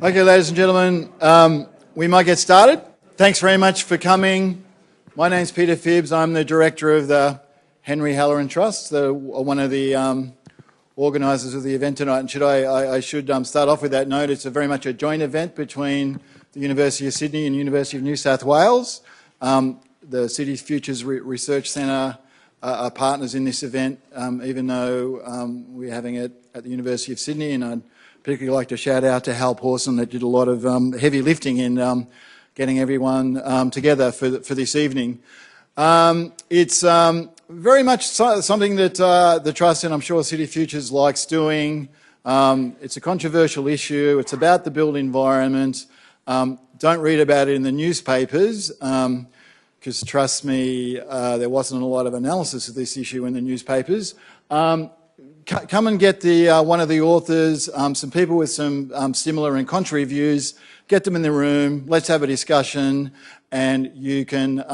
Okay, ladies and gentlemen, we might get started. Thanks very much for coming. My name's Peter Phibbs. I'm the director of the Henry Halloran Trust, one of the organisers of the event tonight. And I should start off with that note. It's very much a joint event between the University of Sydney and University of New South Wales. The City's Futures Research Centre are partners in this event, even though we're having it at the University of Sydney. And I'd particularly like to shout out to Hal Pawson that did a lot of heavy lifting in getting everyone together for this evening. It's very much something that the Trust and I'm sure City Futures likes doing. It's a controversial issue. It's about the built environment. Don't read about it in the newspapers because trust me, there wasn't a lot of analysis of this issue in the newspapers. Come and get one of the authors, some people with some similar and contrary views, get them in the room, let's have a discussion, and you can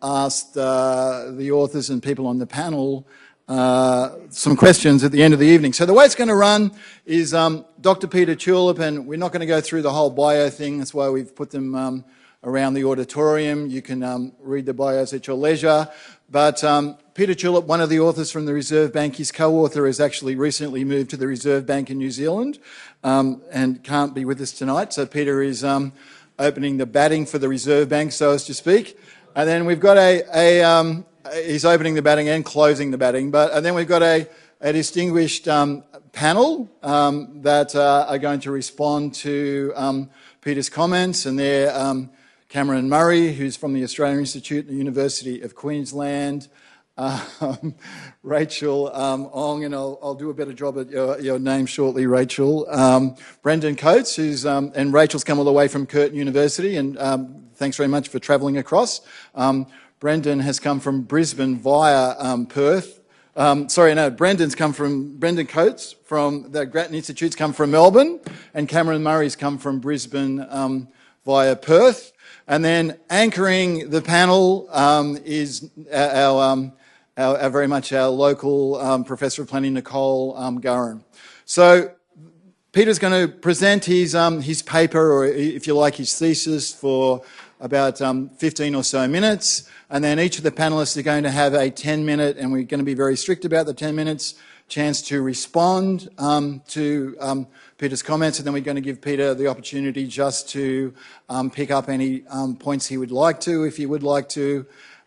ask the authors and people on the panel some questions at the end of the evening. So the way it's going to run is Dr. Peter Tulip, and we're not going to go through the whole bio thing, that's why we've put them around the auditorium. You can read the bios at your leisure. But Peter Tulip, one of the authors from the Reserve Bank, his co-author has actually recently moved to the Reserve Bank in New Zealand and can't be with us tonight. So Peter is opening the batting for the Reserve Bank, so as to speak. And then we've got he's opening the batting and closing the batting. And then we've got a distinguished panel that are going to respond to Peter's comments, and they're Cameron Murray, who's from the Australian Institute at the University of Queensland, Rachel Ong, and I'll do a better job at your name shortly, Rachel. Brendan Coates, and Rachel's come all the way from Curtin University, and thanks very much for travelling across. Brendan has come from Brisbane via Perth. Brendan Coates from the Grattan Institute's come from Melbourne, and Cameron Murray's come from Brisbane via Perth. And then anchoring the panel is our very much our local Professor of Planning, Nicole Gurran. So Peter's going to present his paper, or if you like, his thesis, for about 15 or so minutes. And then each of the panellists are going to have a 10-minute, and we're going to be very strict about the 10 minutes, chance to respond to Peter's comments, and then we're going to give Peter the opportunity just to pick up any points he would like to, if he would like to,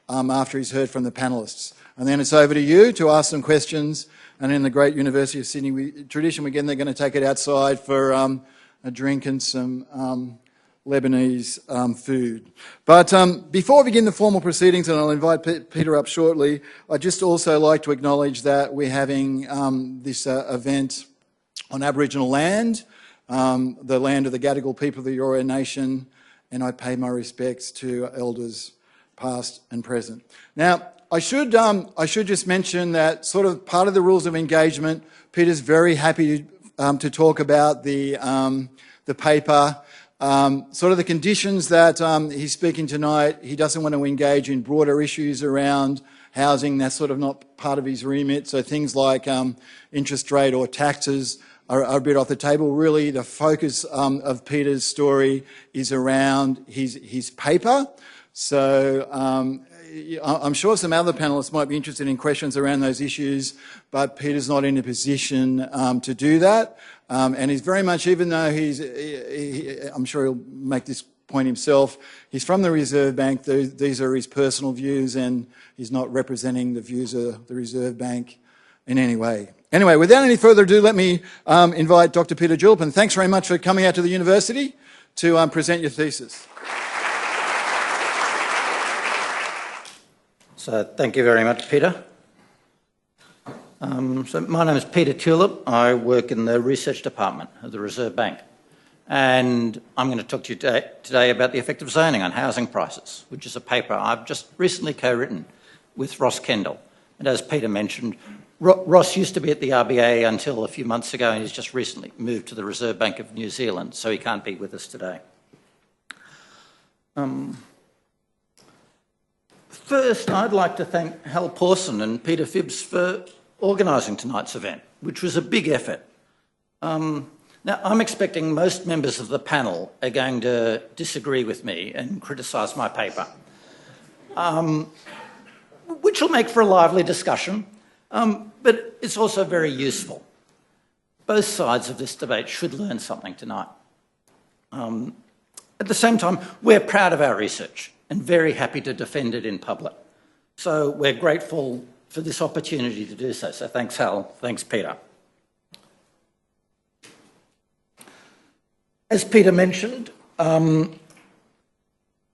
after he's heard from the panellists. And then it's over to you to ask some questions, and in the great University of Sydney tradition, again, they're going to take it outside for a drink and some Lebanese food. But before we begin the formal proceedings, and I'll invite Peter up shortly, I'd just also like to acknowledge that we're having this event on Aboriginal land, the land of the Gadigal people of the Eora Nation, and I pay my respects to elders past and present. Now, I should just mention that sort of part of the rules of engagement, Peter's very happy to talk about the paper. Sort of the conditions that he's speaking tonight, he doesn't want to engage in broader issues around housing. That's sort of not part of his remit. So things like interest rate or taxes are a bit off the table. Really, the focus of Peter's story is around his paper. So I'm sure some other panellists might be interested in questions around those issues, but Peter's not in a position to do that. And he's very much, even though I'm sure he'll make this point himself, he's from the Reserve Bank. These are his personal views, and he's not representing the views of the Reserve Bank in any way. Anyway, without any further ado, let me invite Dr. Peter Tulip, and thanks very much for coming out to the university to present your thesis. So thank you very much, Peter. So my name is Peter Tulip. I work in the research department of the Reserve Bank. And I'm going to talk to you today about the effect of zoning on housing prices, which is a paper I've just recently co-written with Ross Kendall. And as Peter mentioned, Ross used to be at the RBA until a few months ago, and he's just recently moved to the Reserve Bank of New Zealand, so he can't be with us today. First, I'd like to thank Hal Pawson and Peter Phibbs for organising tonight's event, which was a big effort. Now, I'm expecting most members of the panel are going to disagree with me and criticise my paper, which will make for a lively discussion, but it's also very useful. Both sides of this debate should learn something tonight. At the same time, we're proud of our research and very happy to defend it in public. So we're grateful for this opportunity to do so. So thanks, Hal. Thanks, Peter. As Peter mentioned, the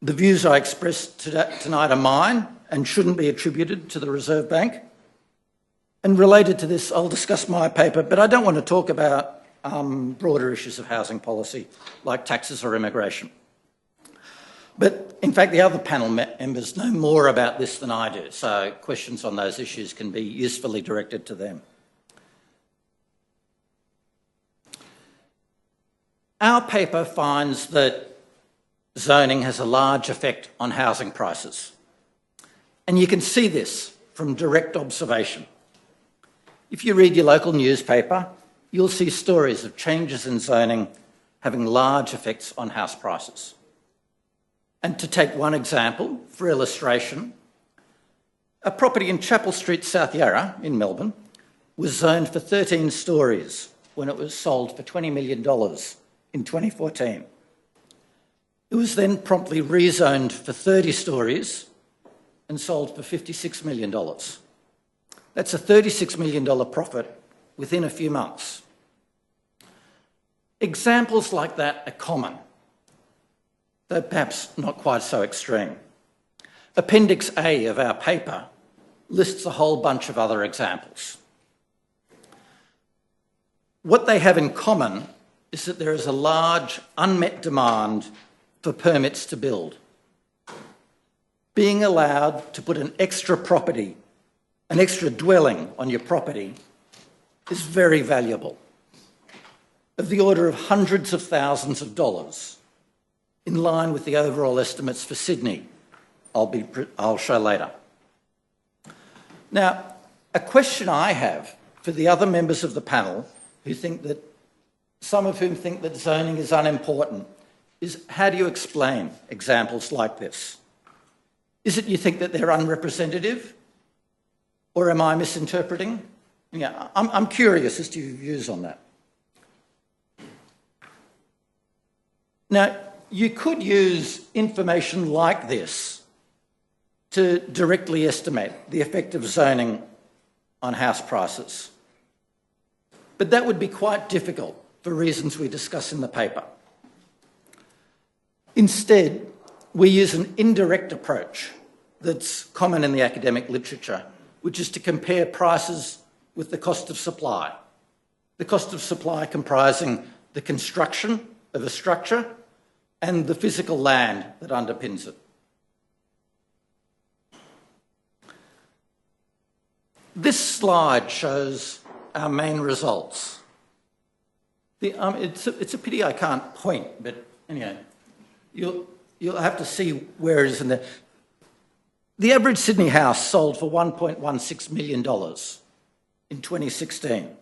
views I expressed tonight are mine and shouldn't be attributed to the Reserve Bank. And related to this, I'll discuss my paper, but I don't want to talk about broader issues of housing policy like taxes or immigration. But in fact, the other panel members know more about this than I do, so questions on those issues can be usefully directed to them. Our paper finds that zoning has a large effect on housing prices. And you can see this from direct observation. If you read your local newspaper, you'll see stories of changes in zoning having large effects on house prices. And to take one example for illustration, a property in Chapel Street, South Yarra in Melbourne was zoned for 13 stories when it was sold for $20 million in 2014. It was then promptly rezoned for 30 stories and sold for $56 million. That's a $36 million profit within a few months. Examples like that are common, though perhaps not quite so extreme. Appendix A of our paper lists a whole bunch of other examples. What they have in common is that there is a large unmet demand for permits to build. Being allowed to put an extra property, an extra dwelling on your property is very valuable, of the order of hundreds of thousands of dollars, in line with the overall estimates for Sydney, I'll show later. Now, a question I have for the other members of the panel some of whom think that zoning is unimportant, is how do you explain examples like this? Is it you think that they're unrepresentative? Or am I misinterpreting? Yeah, I'm curious as to your views on that. Now, you could use information like this to directly estimate the effect of zoning on house prices. But that would be quite difficult for reasons we discuss in the paper. Instead, we use an indirect approach that's common in the academic literature, which is to compare prices with the cost of supply. The cost of supply comprising the construction of a structure and the physical land that underpins it. This slide shows our main results. It's a pity I can't point, but anyway, you'll have to see where it is in there. The average Sydney house sold for $1.16 million in 2016.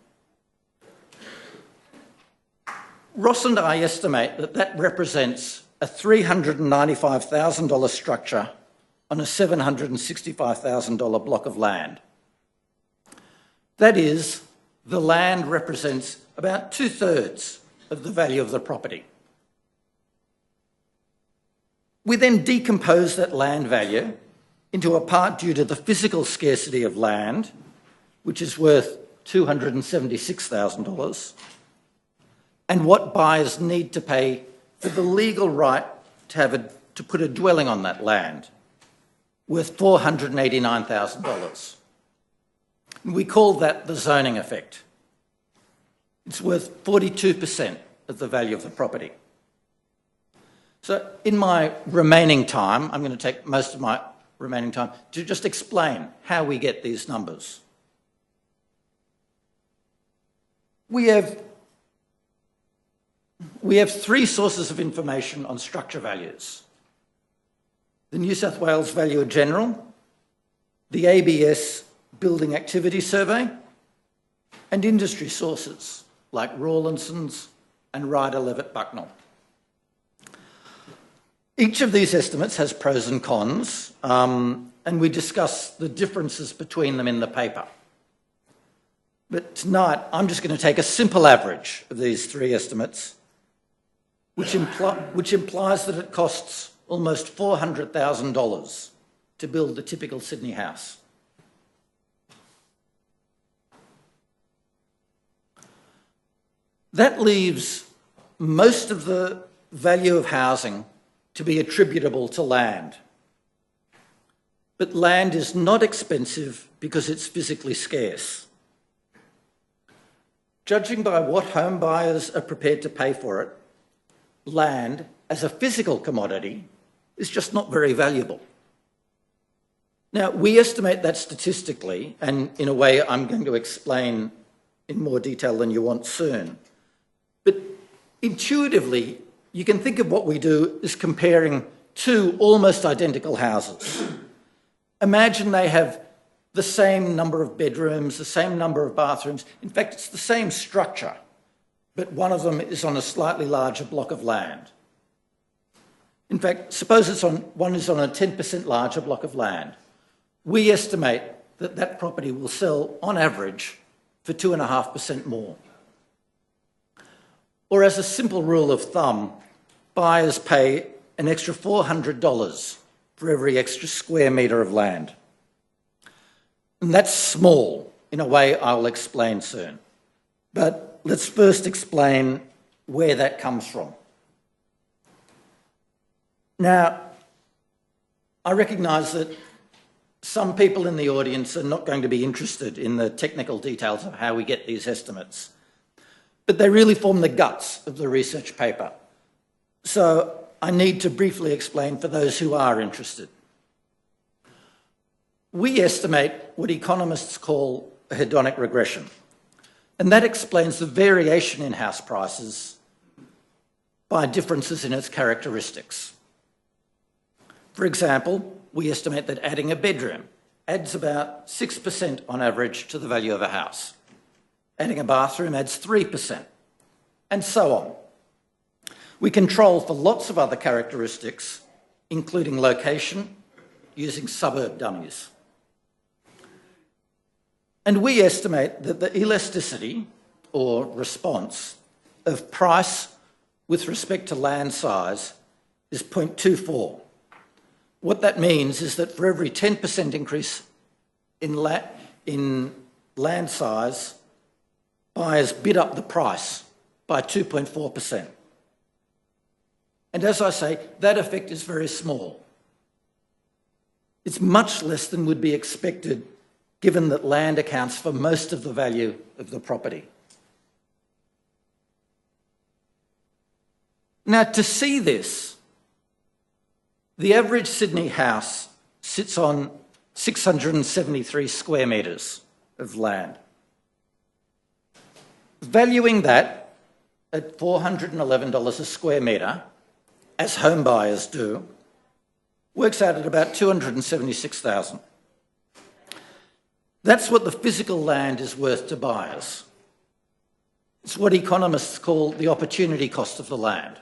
Ross and I estimate that represents a $395,000 structure on a $765,000 block of land. That is, the land represents about 2/3 of the value of the property. We then decompose that land value into a part due to the physical scarcity of land, which is worth $276,000, and what buyers need to pay for the legal right to put a dwelling on that land, worth $489,000. We call that the zoning effect. It's worth 42% of the value of the property. So in my remaining time, I'm going to take most of my remaining time to just explain how we get these numbers. We have three sources of information on structure values: the New South Wales Valuer General, the ABS Building Activity Survey, and industry sources like Rawlinson's, and Ryder Levitt Bucknell. Each of these estimates has pros and cons, and we discuss the differences between them in the paper. But tonight, I'm just going to take a simple average of these three estimates, which implies that it costs almost $400,000 to build a typical Sydney house. That leaves most of the value of housing to be attributable to land. But land is not expensive because it's physically scarce. Judging by what home buyers are prepared to pay for it, land as a physical commodity is just not very valuable. Now, we estimate that statistically, and in a way I'm going to explain in more detail than you want soon. But intuitively, you can think of what we do as comparing two almost identical houses. Imagine they have the same number of bedrooms, the same number of bathrooms. In fact, it's the same structure, but one of them is on a slightly larger block of land. In fact, suppose one is on a 10% larger block of land. We estimate that that property will sell, on average, for 2.5% more. Or as a simple rule of thumb, buyers pay an extra $400 for every extra square metre of land. And that's small, in a way I'll explain soon. But let's first explain where that comes from. Now, I recognise that some people in the audience are not going to be interested in the technical details of how we get these estimates, but they really form the guts of the research paper. So I need to briefly explain for those who are interested. We estimate what economists call a hedonic regression, and that explains the variation in house prices by differences in its characteristics. For example, we estimate that adding a bedroom adds about 6% on average to the value of a house. Adding a bathroom adds 3%, and so on. We control for lots of other characteristics, including location, using suburb dummies. And we estimate that the elasticity, or response, of price with respect to land size is 0.24. What that means is that for every 10% increase in land size, buyers bid up the price by 2.4%. And as I say, that effect is very small. It's much less than would be expected given that land accounts for most of the value of the property. Now, to see this, the average Sydney house sits on 673 square metres of land. Valuing that at $411 a square metre, as home buyers do, works out at about $276,000. That's what the physical land is worth to buyers. It's what economists call the opportunity cost of the land.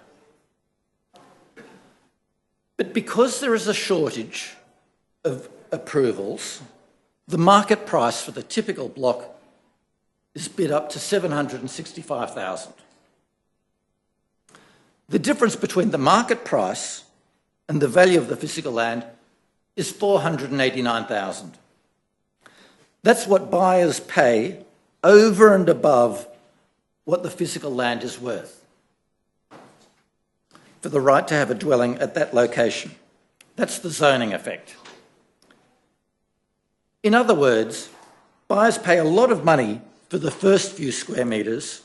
But because there is a shortage of approvals, the market price for the typical block is bid up to $765,000. The difference between the market price and the value of the physical land is $489,000. That's what buyers pay over and above what the physical land is worth for the right to have a dwelling at that location. That's the zoning effect. In other words, buyers pay a lot of money for the first few square metres,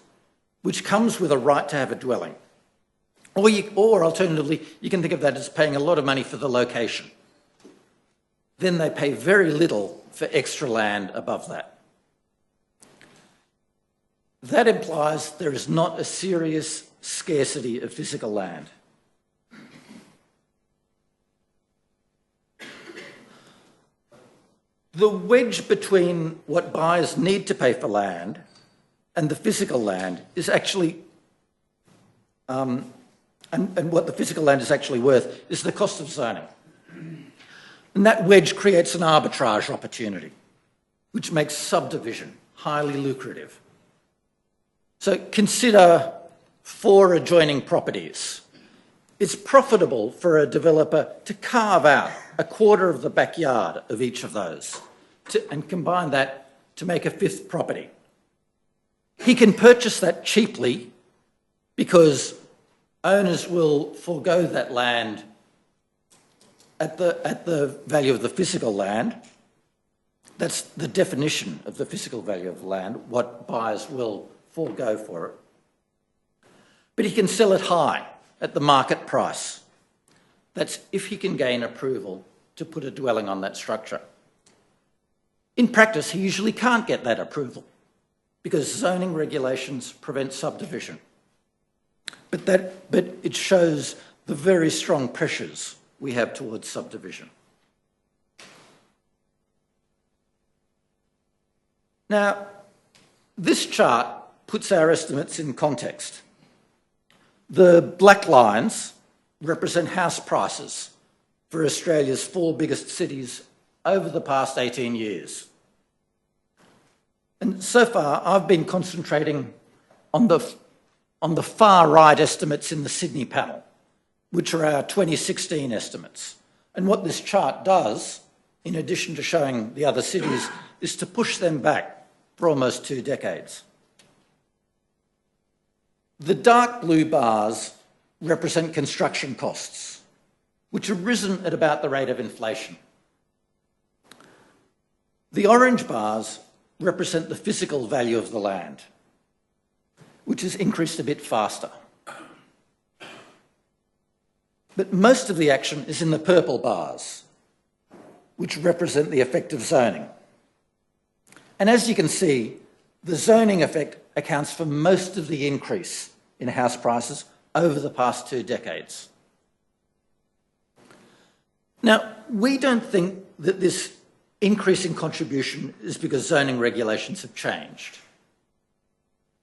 which comes with a right to have a dwelling. Or alternatively, you can think of that as paying a lot of money for the location. Then they pay very little for extra land above that. That implies there is not a serious scarcity of physical land. The wedge between what buyers need to pay for land and the physical land is actually and what the physical land is actually worth is the cost of zoning. And that wedge creates an arbitrage opportunity, which makes subdivision highly lucrative. So consider 4 adjoining properties. It's profitable for a developer to carve out a quarter of the backyard of each of those and combine that to make a 5th property. He can purchase that cheaply because owners will forego that land at the value of the physical land. That's the definition of the physical value of the land, what buyers will forego for it. But he can sell it high at the market price. That's if he can gain approval to put a dwelling on that structure. In practice, he usually can't get that approval because zoning regulations prevent subdivision. But it shows the very strong pressures we have towards subdivision. Now, this chart puts our estimates in context. The black lines represent house prices for Australia's 4 biggest cities over the past 18 years. And so far, I've been concentrating on the far right estimates in the Sydney panel, which are our 2016 estimates. And what this chart does, in addition to showing the other cities, is to push them back for almost 2 decades. The dark blue bars represent construction costs, which have risen at about the rate of inflation. The orange bars represent the physical value of the land, which has increased a bit faster. But most of the action is in the purple bars, which represent the effect of zoning. And as you can see, the zoning effect accounts for most of the increase in house prices over the past 2 decades. Now, we don't think that this increase in contribution is because zoning regulations have changed.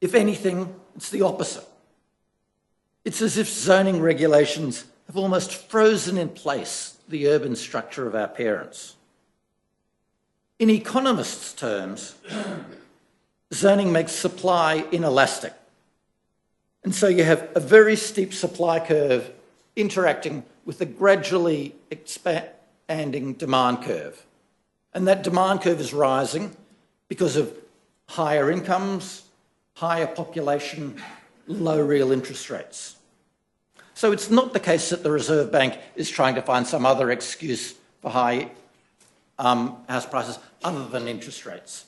If anything, it's the opposite. It's as if zoning regulations have almost frozen in place the urban structure of our parents. In economists' terms, zoning makes supply inelastic. And so you have a very steep supply curve interacting with a gradually expanding demand curve. And that demand curve is rising because of higher incomes, higher population, low real interest rates. So it's not the case that the Reserve Bank is trying to find some other excuse for high house prices other than interest rates.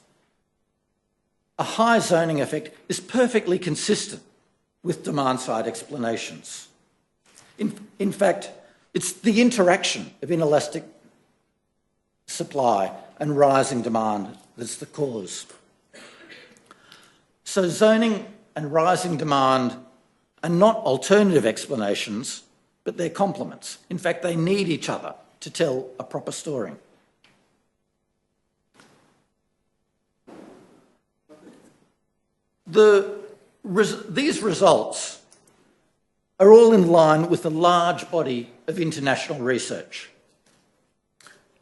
A high zoning effect is perfectly consistent with demand-side explanations. In fact, it's the interaction of inelastic supply and rising demand that's the cause. So zoning and rising demand are not alternative explanations, but they're complements. In fact, they need each other to tell a proper story. These results are all in line with a large body of international research.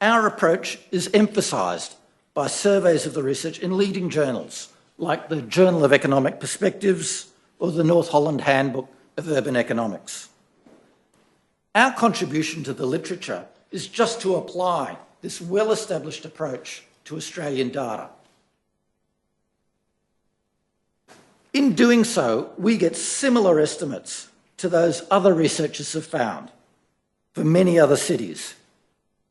Our approach is emphasised by surveys of the research in leading journals like the Journal of Economic Perspectives or the North Holland Handbook of Urban Economics. Our contribution to the literature is just to apply this well-established approach to Australian data. In doing so, we get similar estimates to those other researchers have found for many other cities.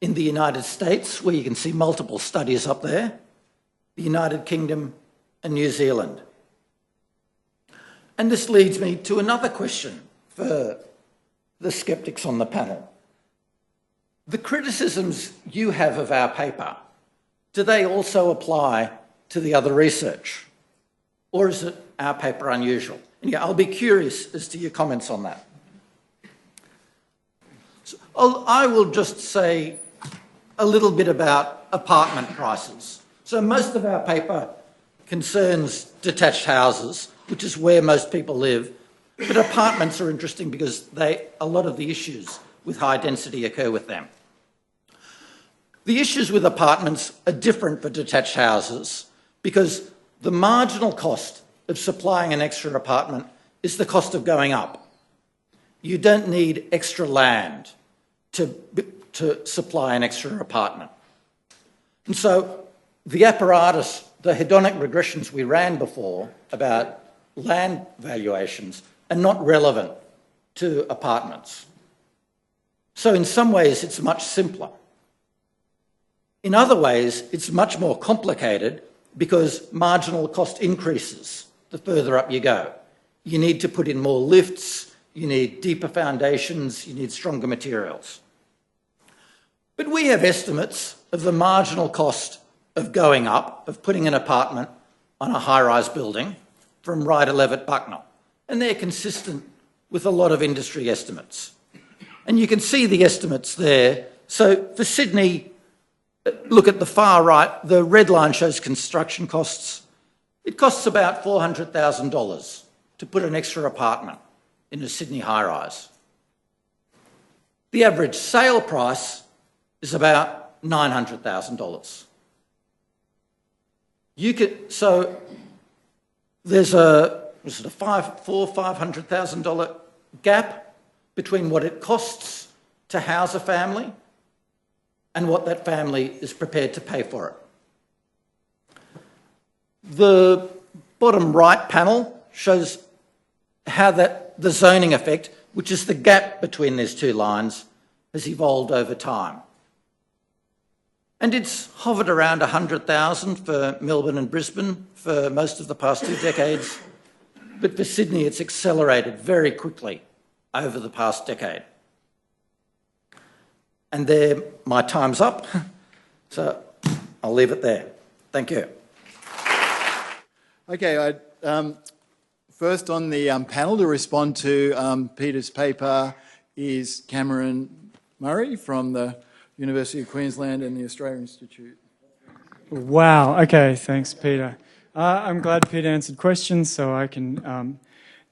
In the United States, where you can see multiple studies up there, the United Kingdom and New Zealand. And this leads me to another question for the skeptics on the panel. The criticisms you have of our paper, do they also apply to the other research? Or is it our paper unusual? And yeah, I'll be curious as to your comments on that. So I will just say a little bit about apartment prices. So most of our paper concerns detached houses, which is where most people live, But apartments are interesting because a lot of the issues with high density occur with them. The issues with apartments are different for detached houses because the marginal cost of supplying an extra apartment is the cost of going up. You don't need extra land to supply an extra apartment. And so the apparatus, the hedonic regressions we ran before about land valuations are not relevant to apartments. So in some ways it's much simpler. In other ways it's much more complicated because marginal cost increases the further up you go. You need to put in more lifts, you need deeper foundations, you need stronger materials. But we have estimates of the marginal cost of going up, of putting an apartment on a high-rise building from Ryder Levitt Bucknell, and they're consistent with a lot of industry estimates. And you can see the estimates there. So for Sydney, look at the far right, the red line shows construction costs. It costs about $400,000 to put an extra apartment in a Sydney high-rise. The average sale price is about $900,000. So there's a $500,000 gap between what it costs to house a family and what that family is prepared to pay for it. The bottom right panel shows how the zoning effect, which is the gap between these two lines, has evolved over time. And it's hovered around 100,000 for Melbourne and Brisbane for most of the past 2 decades, but for Sydney it's accelerated very quickly over the past decade. And there, my time's up, so I'll leave it there. Thank you. Okay, first on the panel to respond to Peter's paper is Cameron Murray from the University of Queensland and the Australia Institute. Wow, okay, thanks Peter. I'm glad Peter answered questions so I can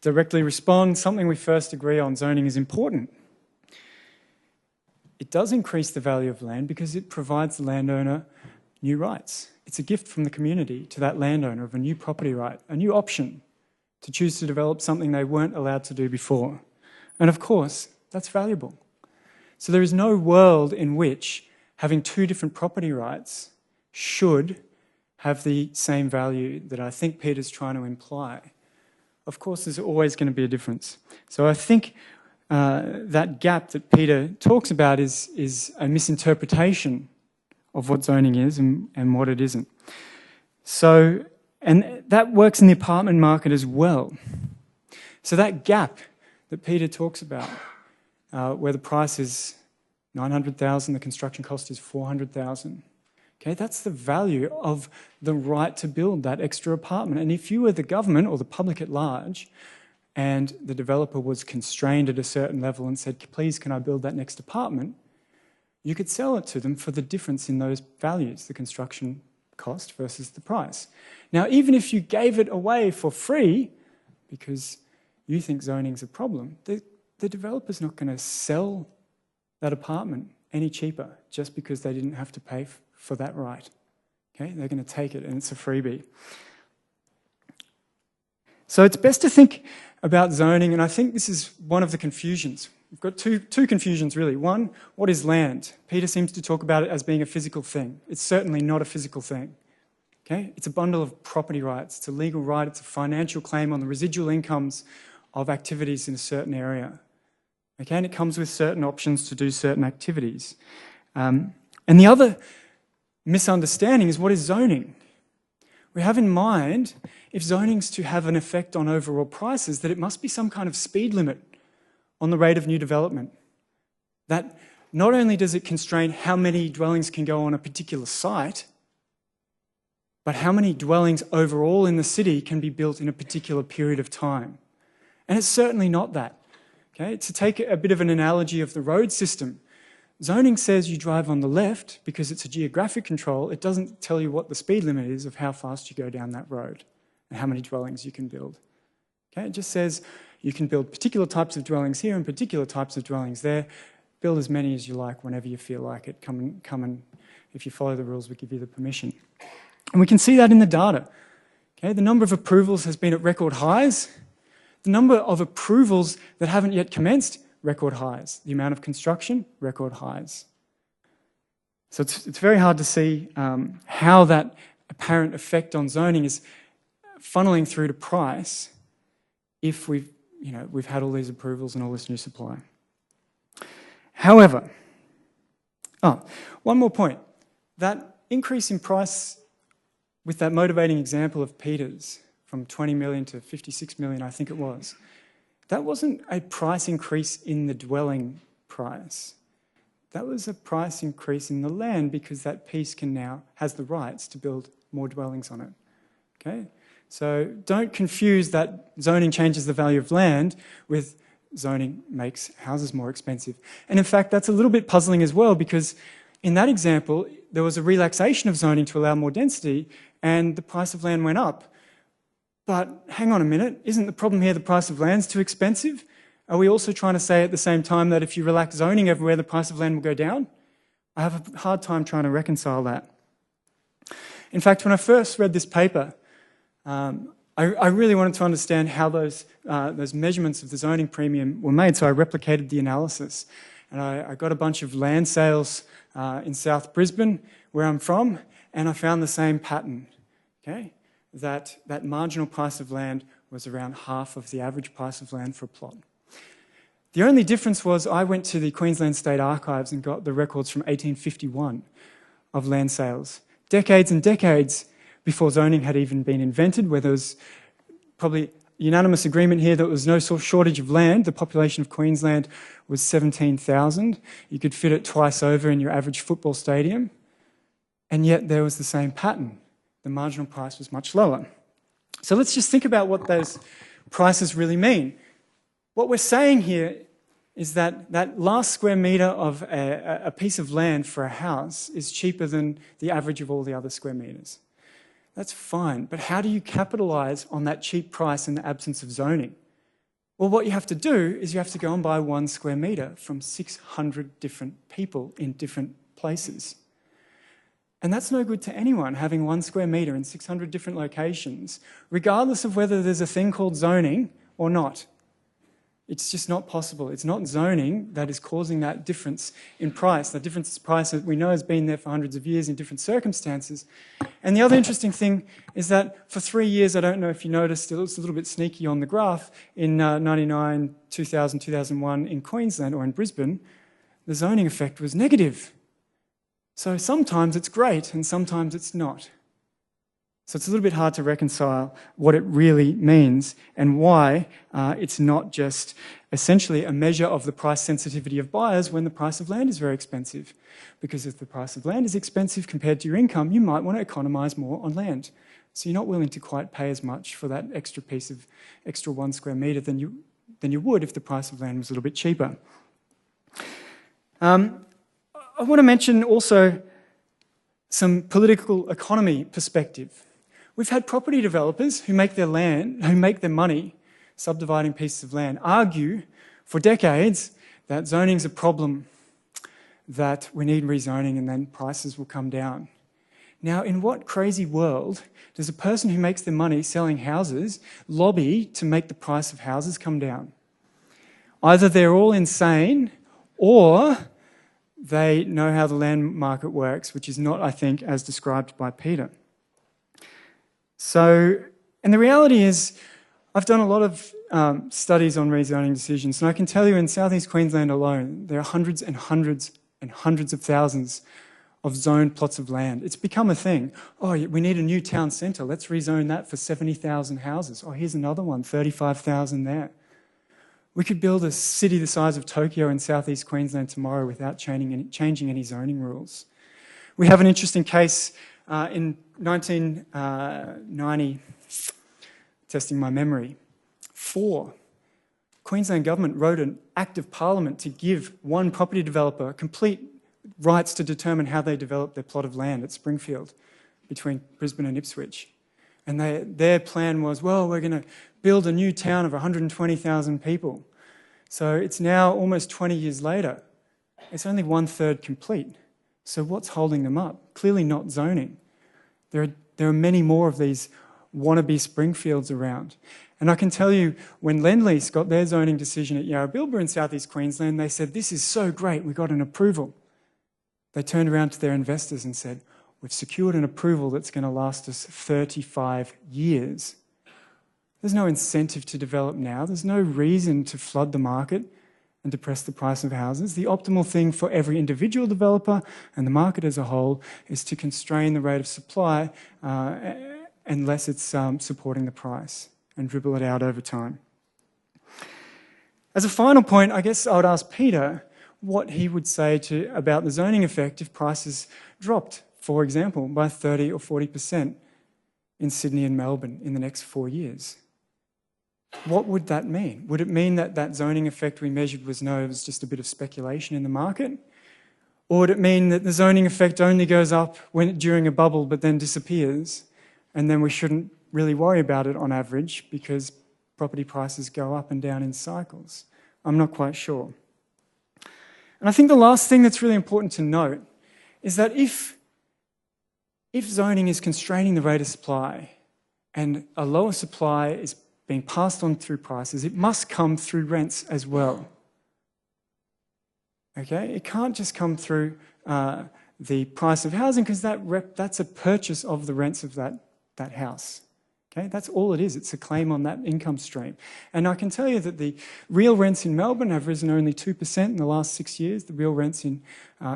directly respond. Something we first agree on, zoning is important. It does increase the value of land because it provides the landowner new rights. It's a gift from the community to that landowner of a new property right, a new option to choose to develop something they weren't allowed to do before. And of course, that's valuable. So there is no world in which having 2 different property rights should have the same value that I think Peter's trying to imply. Of course, there's always going to be a difference. So I think that gap that Peter talks about is a misinterpretation of what zoning is and what it isn't. So, and that works in the apartment market as well. So that gap that Peter talks about, where the price is $900,000, the construction cost is $400,000. Okay, that's the value of the right to build that extra apartment. And if you were the government or the public at large, and the developer was constrained at a certain level and said, please, can I build that next apartment? You could sell it to them for the difference in those values, the construction cost versus the price. Now, even if you gave it away for free, because you think zoning's a problem, the developer's not going to sell that apartment any cheaper just because they didn't have to pay for that right. Okay, they're going to take it and it's a freebie. So it's best to think about zoning, and I think this is one of the confusions. We've got two confusions really. One, what is land? Peter seems to talk about it as being a physical thing. It's certainly not a physical thing. Okay? It's a bundle of property rights. It's a legal right. It's a financial claim on the residual incomes of activities in a certain area. Okay? And it comes with certain options to do certain activities. And the other misunderstanding is, what is zoning? We have in mind, if zoning's to have an effect on overall prices, that it must be some kind of speed limit on the rate of new development. That not only does it constrain how many dwellings can go on a particular site, but how many dwellings overall in the city can be built in a particular period of time. And it's certainly not that. Okay? To take a bit of an analogy of the road system, zoning says you drive on the left because it's a geographic control. It doesn't tell you what the speed limit is of how fast you go down that road and how many dwellings you can build. Okay? It just says You can build particular types of dwellings here and particular types of dwellings there. Build as many as you like whenever you feel like it. Come and if you follow the rules, we give you the permission. And we can see that in the data. Okay, the number of approvals has been at record highs. The number of approvals that haven't yet commenced, record highs. The amount of construction, record highs. So it's very hard to see how that apparent effect on zoning is funneling through to price if we've had all these approvals and all this new supply. However, one more point. That increase in price with that motivating example of Peter's from 20 million to 56 million, I think it was, that wasn't a price increase in the dwelling price. That was a price increase in the land because that piece has the rights to build more dwellings on it. Okay? So don't confuse that zoning changes the value of land with zoning makes houses more expensive. And in fact, that's a little bit puzzling as well because in that example, there was a relaxation of zoning to allow more density and the price of land went up. But hang on a minute, isn't the problem here the price of land's too expensive? Are we also trying to say at the same time that if you relax zoning everywhere, the price of land will go down? I have a hard time trying to reconcile that. In fact, when I first read this paper, I really wanted to understand how those measurements of the zoning premium were made, so I replicated the analysis. And I got a bunch of land sales in South Brisbane, where I'm from, and I found the same pattern, okay? That marginal price of land was around half of the average price of land for a plot. The only difference was I went to the Queensland State Archives and got the records from 1851 of land sales. Decades and decades before zoning had even been invented, where there was probably unanimous agreement here that there was no shortage of land. The population of Queensland was 17,000. You could fit it twice over in your average football stadium. And yet there was the same pattern. The marginal price was much lower. So let's just think about what those prices really mean. What we're saying here is that that last square metre of a piece of land for a house is cheaper than the average of all the other square metres. That's fine, but how do you capitalise on that cheap price in the absence of zoning? Well, what you have to do is you have to go and buy 1 square metre from 600 different people in different places. And that's no good to anyone, having 1 square metre in 600 different locations, regardless of whether there's a thing called zoning or not. It's just not possible. It's not zoning that is causing that difference in price. The difference in price that we know has been there for hundreds of years in different circumstances. And the other interesting thing is that for 3 years, I don't know if you noticed, it looks a little bit sneaky on the graph, in 99, 2000, 2001 in Queensland or in Brisbane, the zoning effect was negative. So sometimes it's great and sometimes it's not. So it's a little bit hard to reconcile what it really means and why it's not just essentially a measure of the price sensitivity of buyers when the price of land is very expensive. Because if the price of land is expensive compared to your income, you might want to economise more on land. So you're not willing to quite pay as much for that extra piece of extra 1 square metre than you would if the price of land was a little bit cheaper. I want to mention also some political economy perspective. We've had property developers who make their money subdividing pieces of land, argue for decades that zoning's a problem, that we need rezoning and then prices will come down. Now, in what crazy world does a person who makes their money selling houses lobby to make the price of houses come down? Either they're all insane or they know how the land market works, which is not, I think, as described by Peter. So, and the reality is, I've done a lot of studies on rezoning decisions, and I can tell you in southeast Queensland alone, there are hundreds and hundreds and hundreds of thousands of zoned plots of land. It's become a thing. Oh, we need a new town centre. Let's rezone that for 70,000 houses. Oh, here's another one, 35,000 there. We could build a city the size of Tokyo in southeast Queensland tomorrow without changing any zoning rules. We have an interesting case in 1990, testing my memory, Queensland government wrote an act of parliament to give one property developer complete rights to determine how they develop their plot of land at Springfield between Brisbane and Ipswich. And their plan was, well, we're going to build a new town of 120,000 people. So it's now almost 20 years later. It's only 1/3 complete. So what's holding them up? Clearly not zoning. There are many more of these wannabe Springfields around. And I can tell you, when Lendlease got their zoning decision at Yarrabilba in southeast Queensland, they said, "This is so great, we got an approval." They turned around to their investors and said, "We've secured an approval that's going to last us 35 years. There's no incentive to develop now. There's no reason to flood the market and depress the price of houses. The optimal thing for every individual developer and the market as a whole is to constrain the rate of supply unless it's supporting the price and dribble it out over time." As a final point, I guess I would ask Peter what he would say about the zoning effect if prices dropped, for example, by 30 or 40% in Sydney and Melbourne in the next 4 years. What would that mean? Would it mean that that zoning effect we measured was just a bit of speculation in the market? Or would it mean that the zoning effect only goes up during a bubble but then disappears, and then we shouldn't really worry about it on average because property prices go up and down in cycles? I'm not quite sure. And I think the last thing that's really important to note is that if zoning is constraining the rate of supply and a lower supply is being passed on through prices, it must come through rents as well. Okay? It can't just come through the price of housing because that's a purchase of the rents of that house. Okay? That's all it is. It's a claim on that income stream. And I can tell you that the real rents in Melbourne have risen only 2% in the last 6 years. The real rents in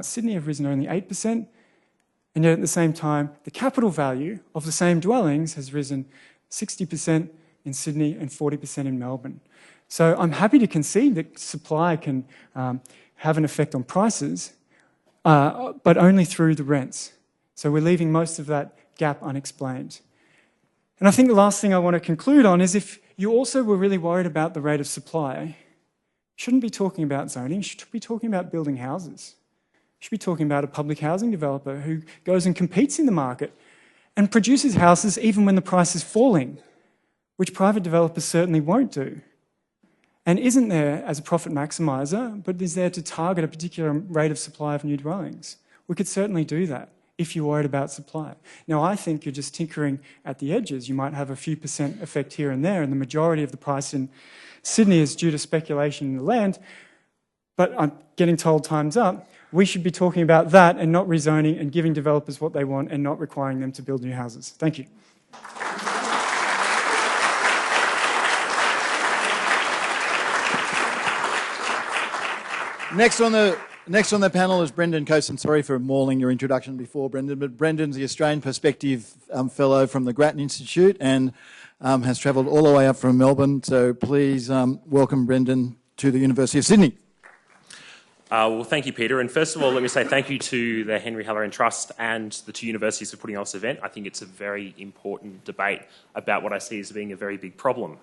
Sydney have risen only 8%. And yet at the same time, the capital value of the same dwellings has risen 60% in Sydney and 40% in Melbourne. So I'm happy to concede that supply can have an effect on prices, but only through the rents. So we're leaving most of that gap unexplained. And I think the last thing I want to conclude on is if you also were really worried about the rate of supply, you shouldn't be talking about zoning, you should be talking about building houses. You should be talking about a public housing developer who goes and competes in the market and produces houses even when the price is falling, which private developers certainly won't do. And isn't there as a profit maximiser, but is there to target a particular rate of supply of new dwellings. We could certainly do that if you're worried about supply. Now, I think you're just tinkering at the edges. You might have a few % effect here and there, and the majority of the price in Sydney is due to speculation in the land, but I'm getting told time's up. We should be talking about that and not rezoning and giving developers what they want and not requiring them to build new houses. Thank you. Next on the panel is Brendan Coates, and sorry for mauling your introduction before, Brendan, but Brendan's the Australian Perspective Fellow from the Grattan Institute and has travelled all the way up from Melbourne. So please welcome Brendan to the University of Sydney. Well, thank you, Peter. And first of all, let me say thank you to the Henry Halloran Trust and the two universities for putting on this event. I think it's a very important debate about what I see as being a very big problem.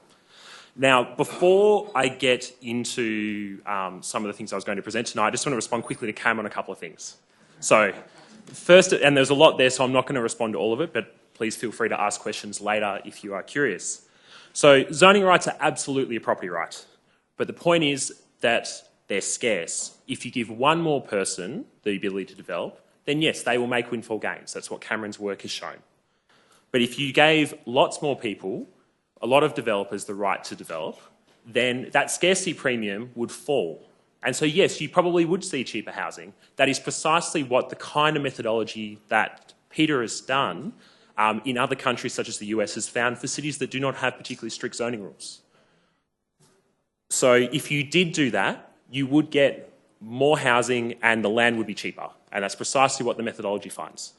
Now, before I get into some of the things I was going to present tonight, I just want to respond quickly to Cam on a couple of things. So, first, and there's a lot there, so I'm not going to respond to all of it, but please feel free to ask questions later if you are curious. So, zoning rights are absolutely a property right, but the point is that they're scarce. If you give one more person the ability to develop, then yes, they will make windfall gains. That's what Cameron's work has shown. But if you gave lots more people, a lot of developers, the right to develop, then that scarcity premium would fall. And so, yes, you probably would see cheaper housing. That is precisely what the kind of methodology that Peter has done in other countries such as the US has found for cities that do not have particularly strict zoning rules. So if you did do that, you would get more housing and the land would be cheaper. And that's precisely what the methodology finds.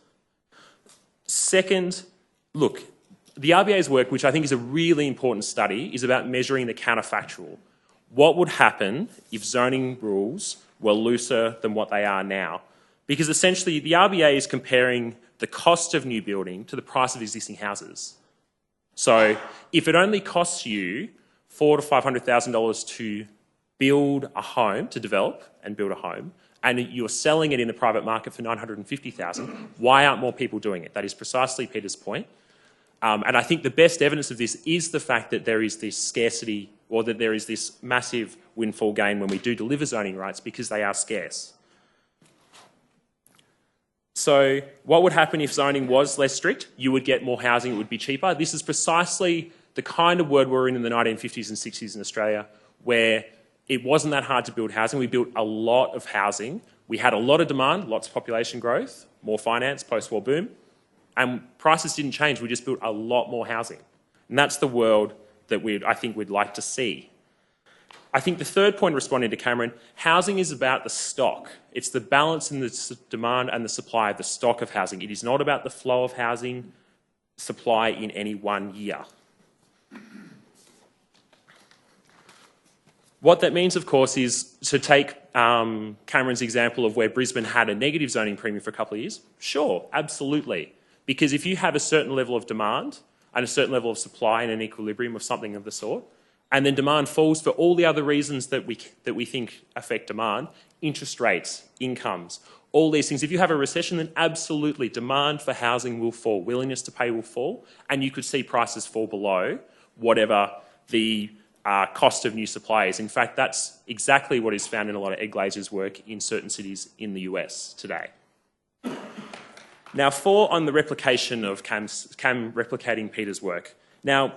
Second, look, the RBA's work, which I think is a really important study, is about measuring the counterfactual. What would happen if zoning rules were looser than what they are now? Because essentially the RBA is comparing the cost of new building to the price of existing houses. So if it only costs you $400,000 to $500,000 to build a home, to develop and build a home, and you're selling it in the private market for $950,000, why aren't more people doing it? That is precisely Peter's point. And I think the best evidence of this is the fact that there is this scarcity, or that there is this massive windfall gain when we do deliver zoning rights, because they are scarce. So what would happen if zoning was less strict? You would get more housing, it would be cheaper. This is precisely the kind of world we were in the 1950s and 60s in Australia, where it wasn't that hard to build housing. We built a lot of housing. We had a lot of demand, lots of population growth, more finance, post-war boom, and prices didn't change. We just built a lot more housing. And that's the world that I think we'd like to see. I think the third point, responding to Cameron, housing is about the stock. It's the balance in the demand and the supply of the stock of housing. It is not about the flow of housing supply in any one year. What that means, of course, is to take Cameron's example of where Brisbane had a negative zoning premium for a couple of years. Sure, absolutely. Because if you have a certain level of demand and a certain level of supply and an equilibrium of something of the sort, and then demand falls for all the other reasons that we think affect demand, interest rates, incomes, all these things. If you have a recession, then absolutely demand for housing will fall, willingness to pay will fall, and you could see prices fall below whatever the cost of new supply is. In fact, that's exactly what is found in a lot of Ed Glazer's work in certain cities in the US today. Now, 4 on the replication of Cam replicating Peter's work. Now,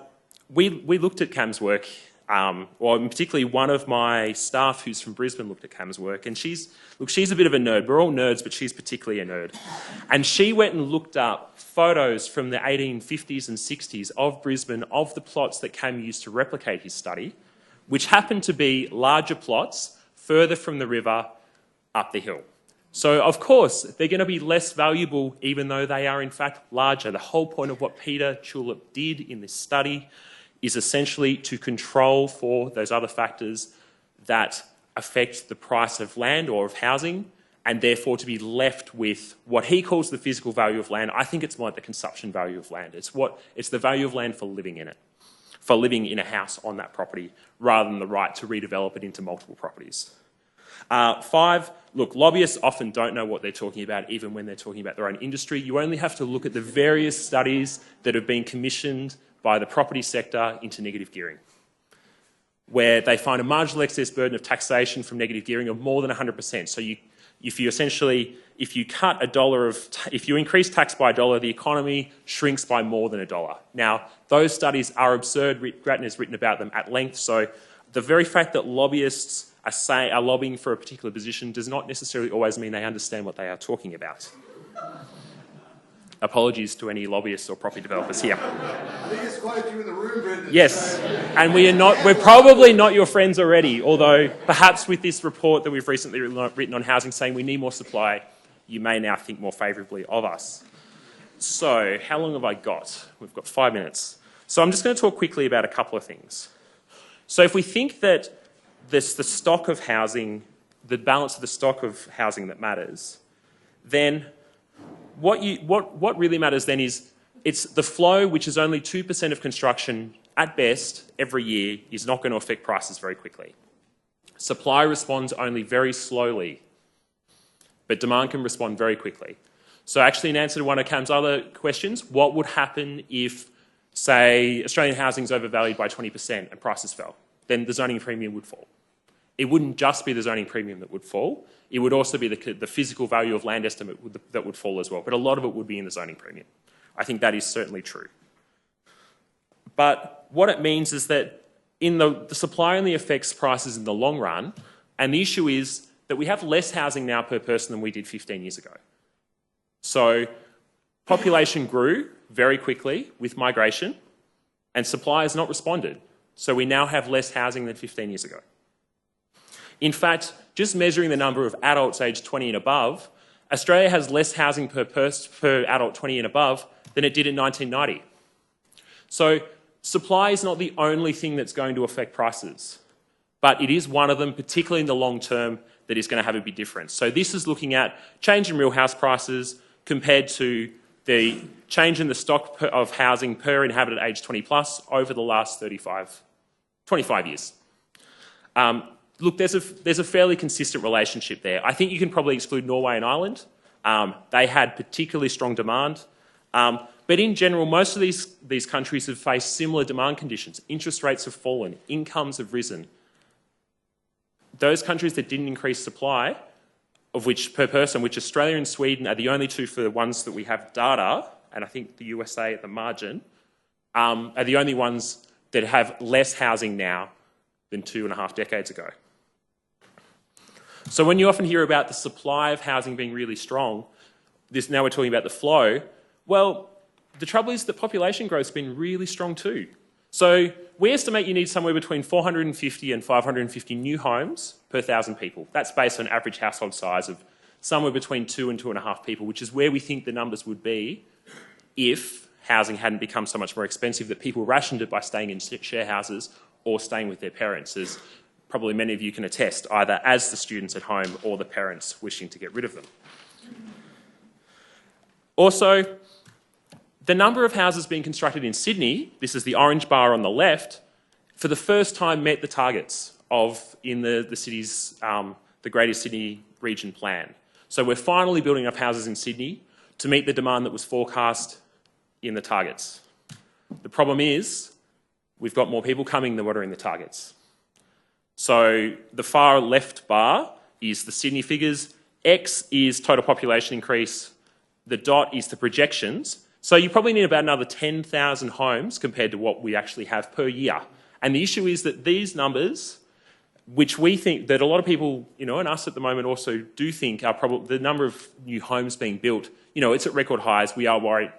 we looked at Cam's work, or particularly one of my staff who's from Brisbane looked at Cam's work, and she's a bit of a nerd. We're all nerds, but she's particularly a nerd. And she went and looked up photos from the 1850s and 60s of Brisbane, of the plots that Cam used to replicate his study, which happened to be larger plots further from the river up the hill. So, of course, they're going to be less valuable even though they are in fact larger. The whole point of what Peter Tulip did in this study is essentially to control for those other factors that affect the price of land or of housing, and therefore to be left with what he calls the physical value of land. I think it's more like the consumption value of land. It's the value of land for living in it, for living in a house on that property, rather than the right to redevelop it into multiple properties. 5, look, lobbyists often don't know what they're talking about, even when they're talking about their own industry. You only have to look at the various studies that have been commissioned by the property sector into negative gearing, where they find a marginal excess burden of taxation from negative gearing of more than 100%. So if you cut if you increase tax by $1, the economy shrinks by more than $1. Now, those studies are absurd. Grattan has written about them at length. So the very fact that lobbyists are lobbying for a particular position does not necessarily always mean they understand what they are talking about. Apologies to any lobbyists or property developers here. Biggest quote you in the room, Brendan. Yes, and we're probably not your friends already, although perhaps with this report that we've recently written on housing saying we need more supply, you may now think more favourably of us. So, how long have I got? We've got 5 minutes. So I'm just going to talk quickly about a couple of things. So if we think that the stock of housing, the balance of the stock of housing that matters, then what really matters then is it's the flow, which is only 2% of construction at best every year, is not going to affect prices very quickly. Supply responds only very slowly, but demand can respond very quickly. So actually, in answer to one of Cam's other questions, what would happen if, say, Australian housing is overvalued by 20% and prices fell? Then the zoning premium would fall. It wouldn't just be the zoning premium that would fall, it would also be the physical value of land estimate that would fall as well, but a lot of it would be in the zoning premium. I think that is certainly true. But what it means is that in the supply only affects prices in the long run, and the issue is that we have less housing now per person than we did 15 years ago. So population grew very quickly with migration, and supply has not responded. So we now have less housing than 15 years ago. In fact, just measuring the number of adults aged 20 and above, Australia has less housing per adult 20 and above than it did in 1990. So supply is not the only thing that's going to affect prices, but it is one of them, particularly in the long term, that is going to have a big difference. So this is looking at change in real house prices compared to the change in the stock of housing per inhabitant aged 20 plus over the last 25 years. Look, there's a fairly consistent relationship there. I think you can probably exclude Norway and Ireland. They had particularly strong demand. But in general, most of these countries have faced similar demand conditions. Interest rates have fallen, incomes have risen. Those countries that didn't increase supply, of which per person, which Australia and Sweden are the only two for the ones that we have data, and I think the USA at the margin, are the only ones that have less housing now than 2.5 decades ago. So when you often hear about the supply of housing being really strong, now we're talking about the flow, well, the trouble is that population growth has been really strong too. So we estimate you need somewhere between 450 and 550 new homes per 1,000 people. That's based on average household size of somewhere between 2 and 2.5 people, which is where we think the numbers would be if housing hadn't become so much more expensive that people rationed it by staying in share houses or staying with their parents, as probably many of you can attest, either as the students at home or the parents wishing to get rid of them. Also, the number of houses being constructed in Sydney, this is the orange bar on the left, for the first time met the targets in the city's, the Greater Sydney Region Plan. So we're finally building enough houses in Sydney to meet the demand that was forecast in the targets. The problem is, we've got more people coming than what are in the targets. So the far left bar is the Sydney figures, X is total population increase, the dot is the projections. So you probably need about another 10,000 homes compared to what we actually have per year. And the issue is that these numbers, which we think that a lot of people, and us at the moment also do think are probably the number of new homes being built, it's at record highs. We are worried.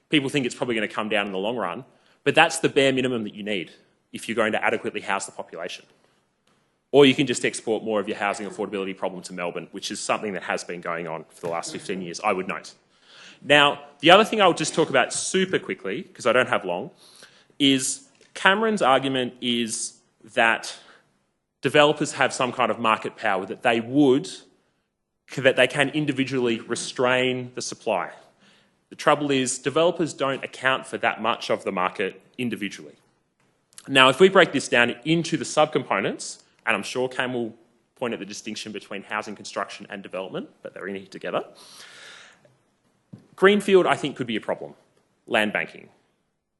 People think it's probably going to come down in the long run. But that's the bare minimum that you need if you're going to adequately house the population. Or you can just export more of your housing affordability problem to Melbourne, which is something that has been going on for the last 15 years, I would note. Now, the other thing I'll just talk about super quickly, because I don't have long, is Cameron's argument is that developers have some kind of market power, that they can individually restrain the supply. The trouble is developers don't account for that much of the market individually. Now, if we break this down into the subcomponents, and I'm sure Cam will point at the distinction between housing construction and development, but they're in here together. Greenfield, I think, could be a problem, land banking.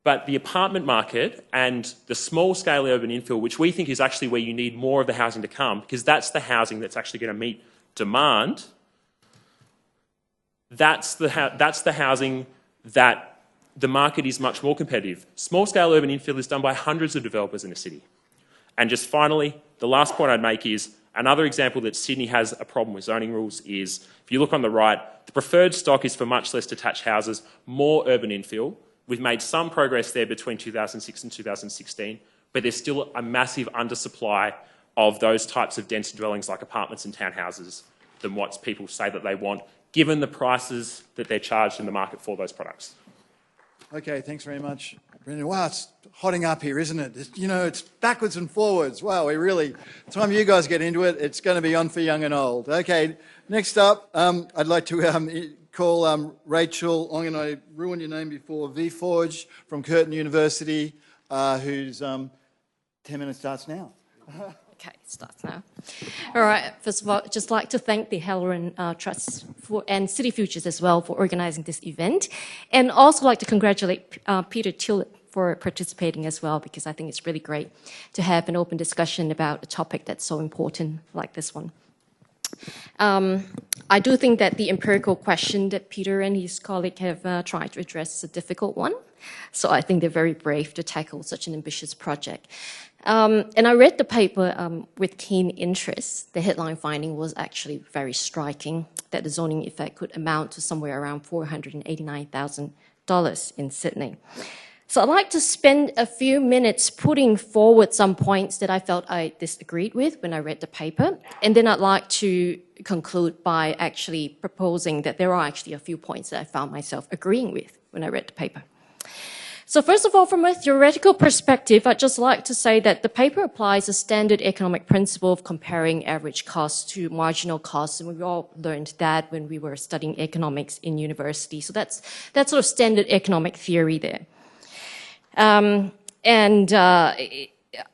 But the apartment market and the small-scale urban infill, which we think is actually where you need more of the housing to come, because that's the housing that's actually going to meet demand, that's the housing that the market is much more competitive. Small-scale urban infill is done by hundreds of developers in a city. And just finally, the last point I'd make is another example that Sydney has a problem with zoning rules is, if you look on the right, the preferred stock is for much less detached houses, more urban infill. We've made some progress there between 2006 and 2016, but there's still a massive undersupply of those types of dense dwellings like apartments and townhouses than what people say that they want, given the prices that they're charged in the market for those products. Okay, thanks very much, Brendan. Wow, it's hotting up here, isn't it? It's backwards and forwards. Wow, time you guys get into it, it's going to be on for young and old. Okay, next up, I'd like to call Rachel, I'm going to ruin your name before, Forge from Curtin University, whose 10 minutes starts now. Okay, it starts now. All right, first of all, I'd just like to thank the Halloran Trust and City Futures as well for organising this event, and also like to congratulate Peter Tulip for participating as well, because I think it's really great to have an open discussion about a topic that's so important like this one. I do think that the empirical question that Peter and his colleague have tried to address is a difficult one, so I think they're very brave to tackle such an ambitious project. And I read the paper with keen interest. The headline finding was actually very striking, that the zoning effect could amount to somewhere around $489,000 in Sydney. So I'd like to spend a few minutes putting forward some points that I felt I disagreed with when I read the paper, and then I'd like to conclude by actually proposing that there are actually a few points that I found myself agreeing with when I read the paper. So first of all, from a theoretical perspective, I'd just like to say that the paper applies a standard economic principle of comparing average costs to marginal costs, and we all learned that when we were studying economics in university. So that's sort of standard economic theory there.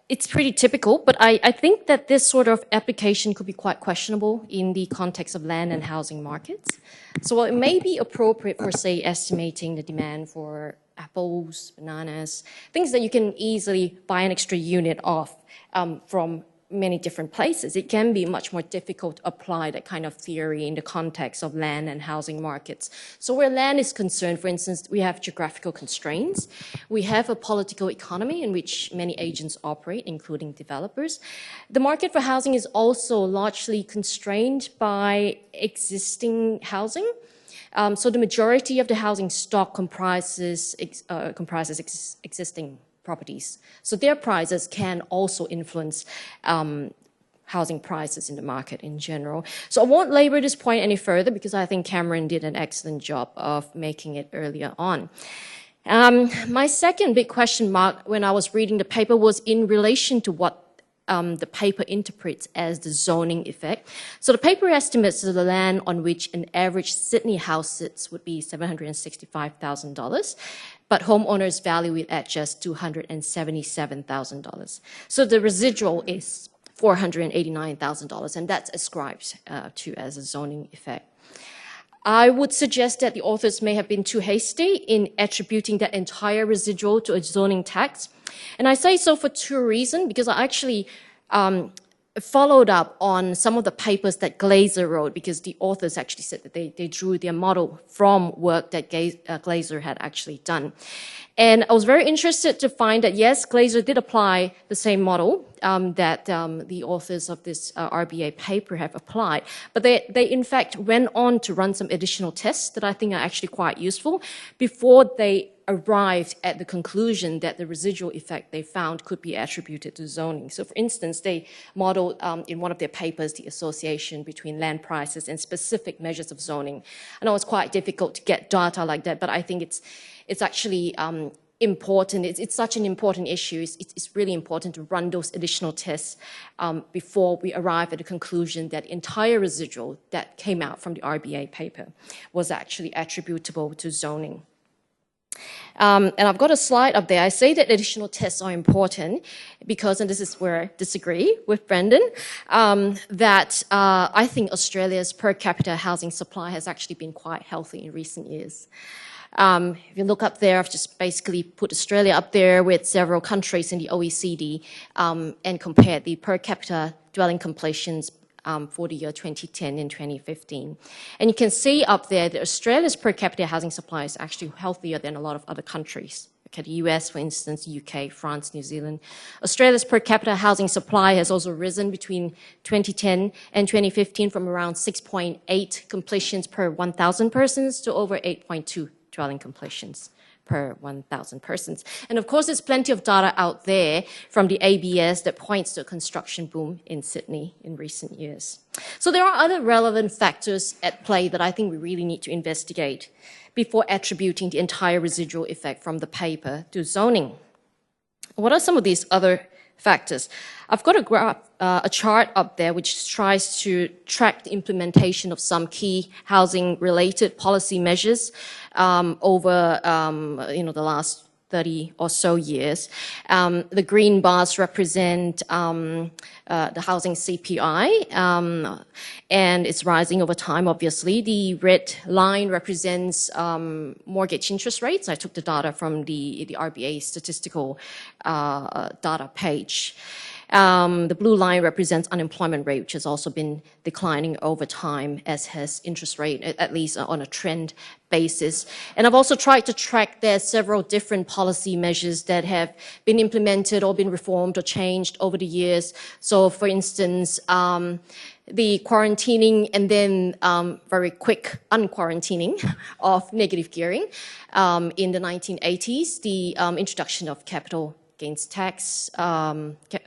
It's pretty typical, but I think that this sort of application could be quite questionable in the context of land and housing markets. So while it may be appropriate for, say, estimating the demand for apples, bananas, things that you can easily buy an extra unit of from many different places, it can be much more difficult to apply that kind of theory in the context of land and housing markets. So where land is concerned, for instance, we have geographical constraints. We have a political economy in which many agents operate, including developers. The market for housing is also largely constrained by existing housing. So the majority of the housing stock comprises existing properties. So their prices can also influence housing prices in the market in general. So I won't labor this point any further because I think Cameron did an excellent job of making it earlier on. My second big question mark when I was reading the paper was in relation to what the paper interprets as the zoning effect. So the paper estimates that the land on which an average Sydney house sits would be $765,000, but homeowners value it at just $277,000. So the residual is $489,000, and that's ascribed to as a zoning effect. I would suggest that the authors may have been too hasty in attributing that entire residual to a zoning tax. And I say so for two reasons, because I actually followed up on some of the papers that Glaser wrote, because the authors actually said that they drew their model from work that Glaser had actually done. And I was very interested to find that, yes, Glaser did apply the same model that the authors of this RBA paper have applied. But they in fact went on to run some additional tests that I think are actually quite useful before they arrived at the conclusion that the residual effect they found could be attributed to zoning. So for instance, they modeled in one of their papers the association between land prices and specific measures of zoning. I know it's quite difficult to get data like that, but I think it's actually important. It's such an important issue. It's really important to run those additional tests before we arrive at the conclusion that the entire residual that came out from the RBA paper was actually attributable to zoning. And I've got a slide up there. I say that additional tests are important because, and this is where I disagree with Brendan, that I think Australia's per capita housing supply has actually been quite healthy in recent years. If you look up there, I've just basically put Australia up there with several countries in the OECD and compared the per capita dwelling completions for the year 2010 and 2015. And you can see up there that Australia's per capita housing supply is actually healthier than a lot of other countries. Look at the US, for instance, UK, France, New Zealand. Australia's per capita housing supply has also risen between 2010 and 2015 from around 6.8 completions per 1,000 persons to over 8.2 dwelling completions per 1,000 persons. And of course, there's plenty of data out there from the ABS that points to a construction boom in Sydney in recent years. So there are other relevant factors at play that I think we really need to investigate before attributing the entire residual effect from the paper to zoning. What are some of these other factors? I've got a chart up there which tries to track the implementation of some key housing-related policy measures over the last 30 or so years. The green bars represent the housing CPI, and it's rising over time, obviously. The red line represents mortgage interest rates. I took the data from the RBA statistical data page. The blue line represents unemployment rate, which has also been declining over time, as has interest rate, at least on a trend basis. And I've also tried to track there several different policy measures that have been implemented or been reformed or changed over the years. So, for instance, the quarantining and then very quick unquarantining of negative gearing in the 1980s, the introduction of capital gains tax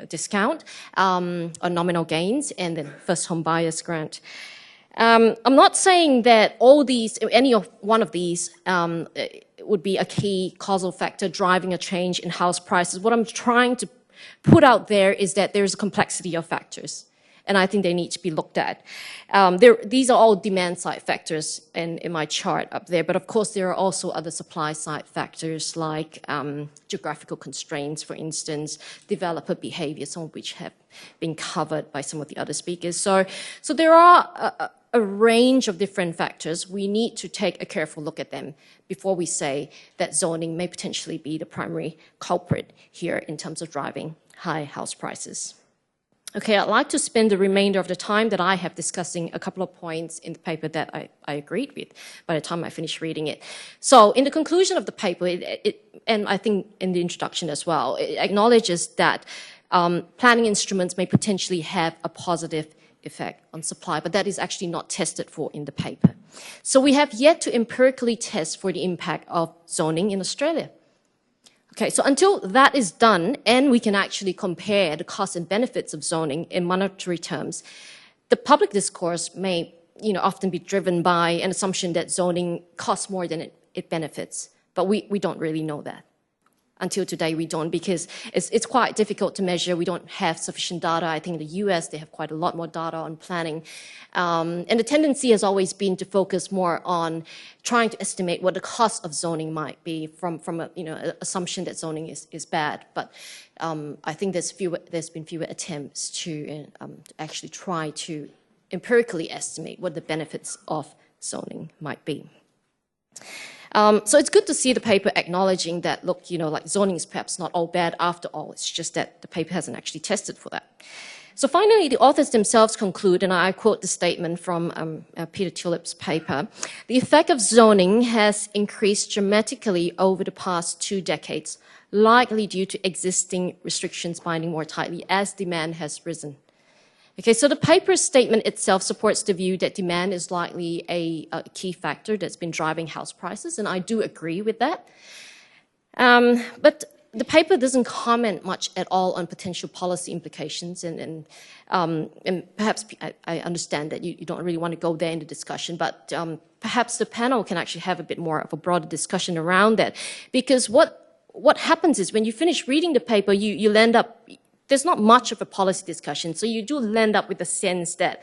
discount on nominal gains, and then first home buyers grant. I'm not saying that any one of these would be a key causal factor driving a change in house prices. What I'm trying to put out there is that there's a complexity of factors, and I think they need to be looked at. These are all demand-side factors in my chart up there, but of course there are also other supply-side factors like geographical constraints, for instance, developer behavior, some of which have been covered by some of the other speakers. So there are a range of different factors, we need to take a careful look at them before we say that zoning may potentially be the primary culprit here in terms of driving high house prices. Okay, I'd like to spend the remainder of the time that I have discussing a couple of points in the paper that I agreed with by the time I finish reading it. So in the conclusion of the paper, and I think in the introduction as well, it acknowledges that planning instruments may potentially have a positive effect on supply, but that is actually not tested for in the paper. So we have yet to empirically test for the impact of zoning in Australia. Okay, so until that is done, and we can actually compare the costs and benefits of zoning in monetary terms, the public discourse may, often be driven by an assumption that zoning costs more than it benefits. But we don't really know that. Until today, we don't, because it's quite difficult to measure. We don't have sufficient data. I think in the US, they have quite a lot more data on planning. And the tendency has always been to focus more on trying to estimate what the cost of zoning might be from an assumption that zoning is bad. But I think there's been fewer attempts to actually try to empirically estimate what the benefits of zoning might be. So it's good to see the paper acknowledging that, look, zoning is perhaps not all bad after all. It's just that the paper hasn't actually tested for that. So finally, the authors themselves conclude, and I quote the statement from Peter Tulip's paper, the effect of zoning has increased dramatically over the past 2 decades, likely due to existing restrictions binding more tightly as demand has risen. Okay, so the paper's statement itself supports the view that demand is likely a key factor that's been driving house prices, and I do agree with that. But the paper doesn't comment much at all on potential policy implications, and perhaps I understand that you don't really want to go there in the discussion, but perhaps the panel can actually have a bit more of a broader discussion around that, because what happens is when you finish reading the paper, you end up. There's not much of a policy discussion, so you do land up with the sense that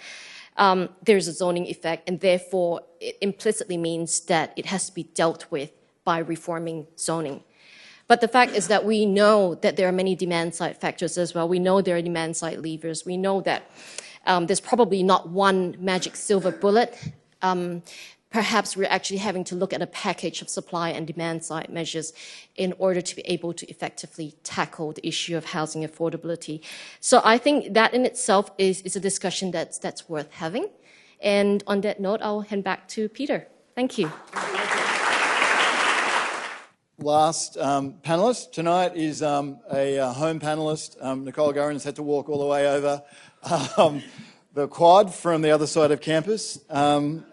there's a zoning effect, and therefore it implicitly means that it has to be dealt with by reforming zoning. But the fact is that we know that there are many demand-side factors as well. We know there are demand-side levers. We know that there's probably not one magic silver bullet. Perhaps we're actually having to look at a package of supply and demand-side measures in order to be able to effectively tackle the issue of housing affordability. So I think that in itself is a discussion that's worth having. And on that note, I'll hand back to Peter. Thank you. Last panellist tonight is a home panellist. Nicole Gurran has had to walk all the way over the quad from the other side of campus.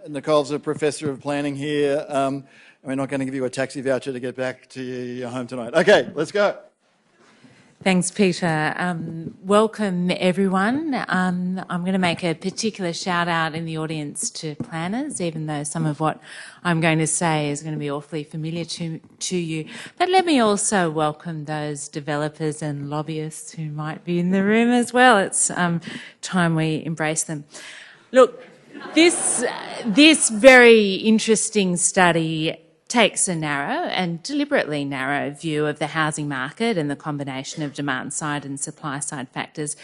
Nicole's a professor of planning here. And we're not going to give you a taxi voucher to get back to your home tonight. Okay, let's go. Thanks, Peter. Welcome, everyone. I'm going to make a particular shout out in the audience to planners, even though some of what I'm going to say is going to be awfully familiar to you. But let me also welcome those developers and lobbyists who might be in the room as well. It's time we embrace them. Look, this very interesting study takes a narrow and deliberately narrow view of the housing market and the combination of demand side and supply side factors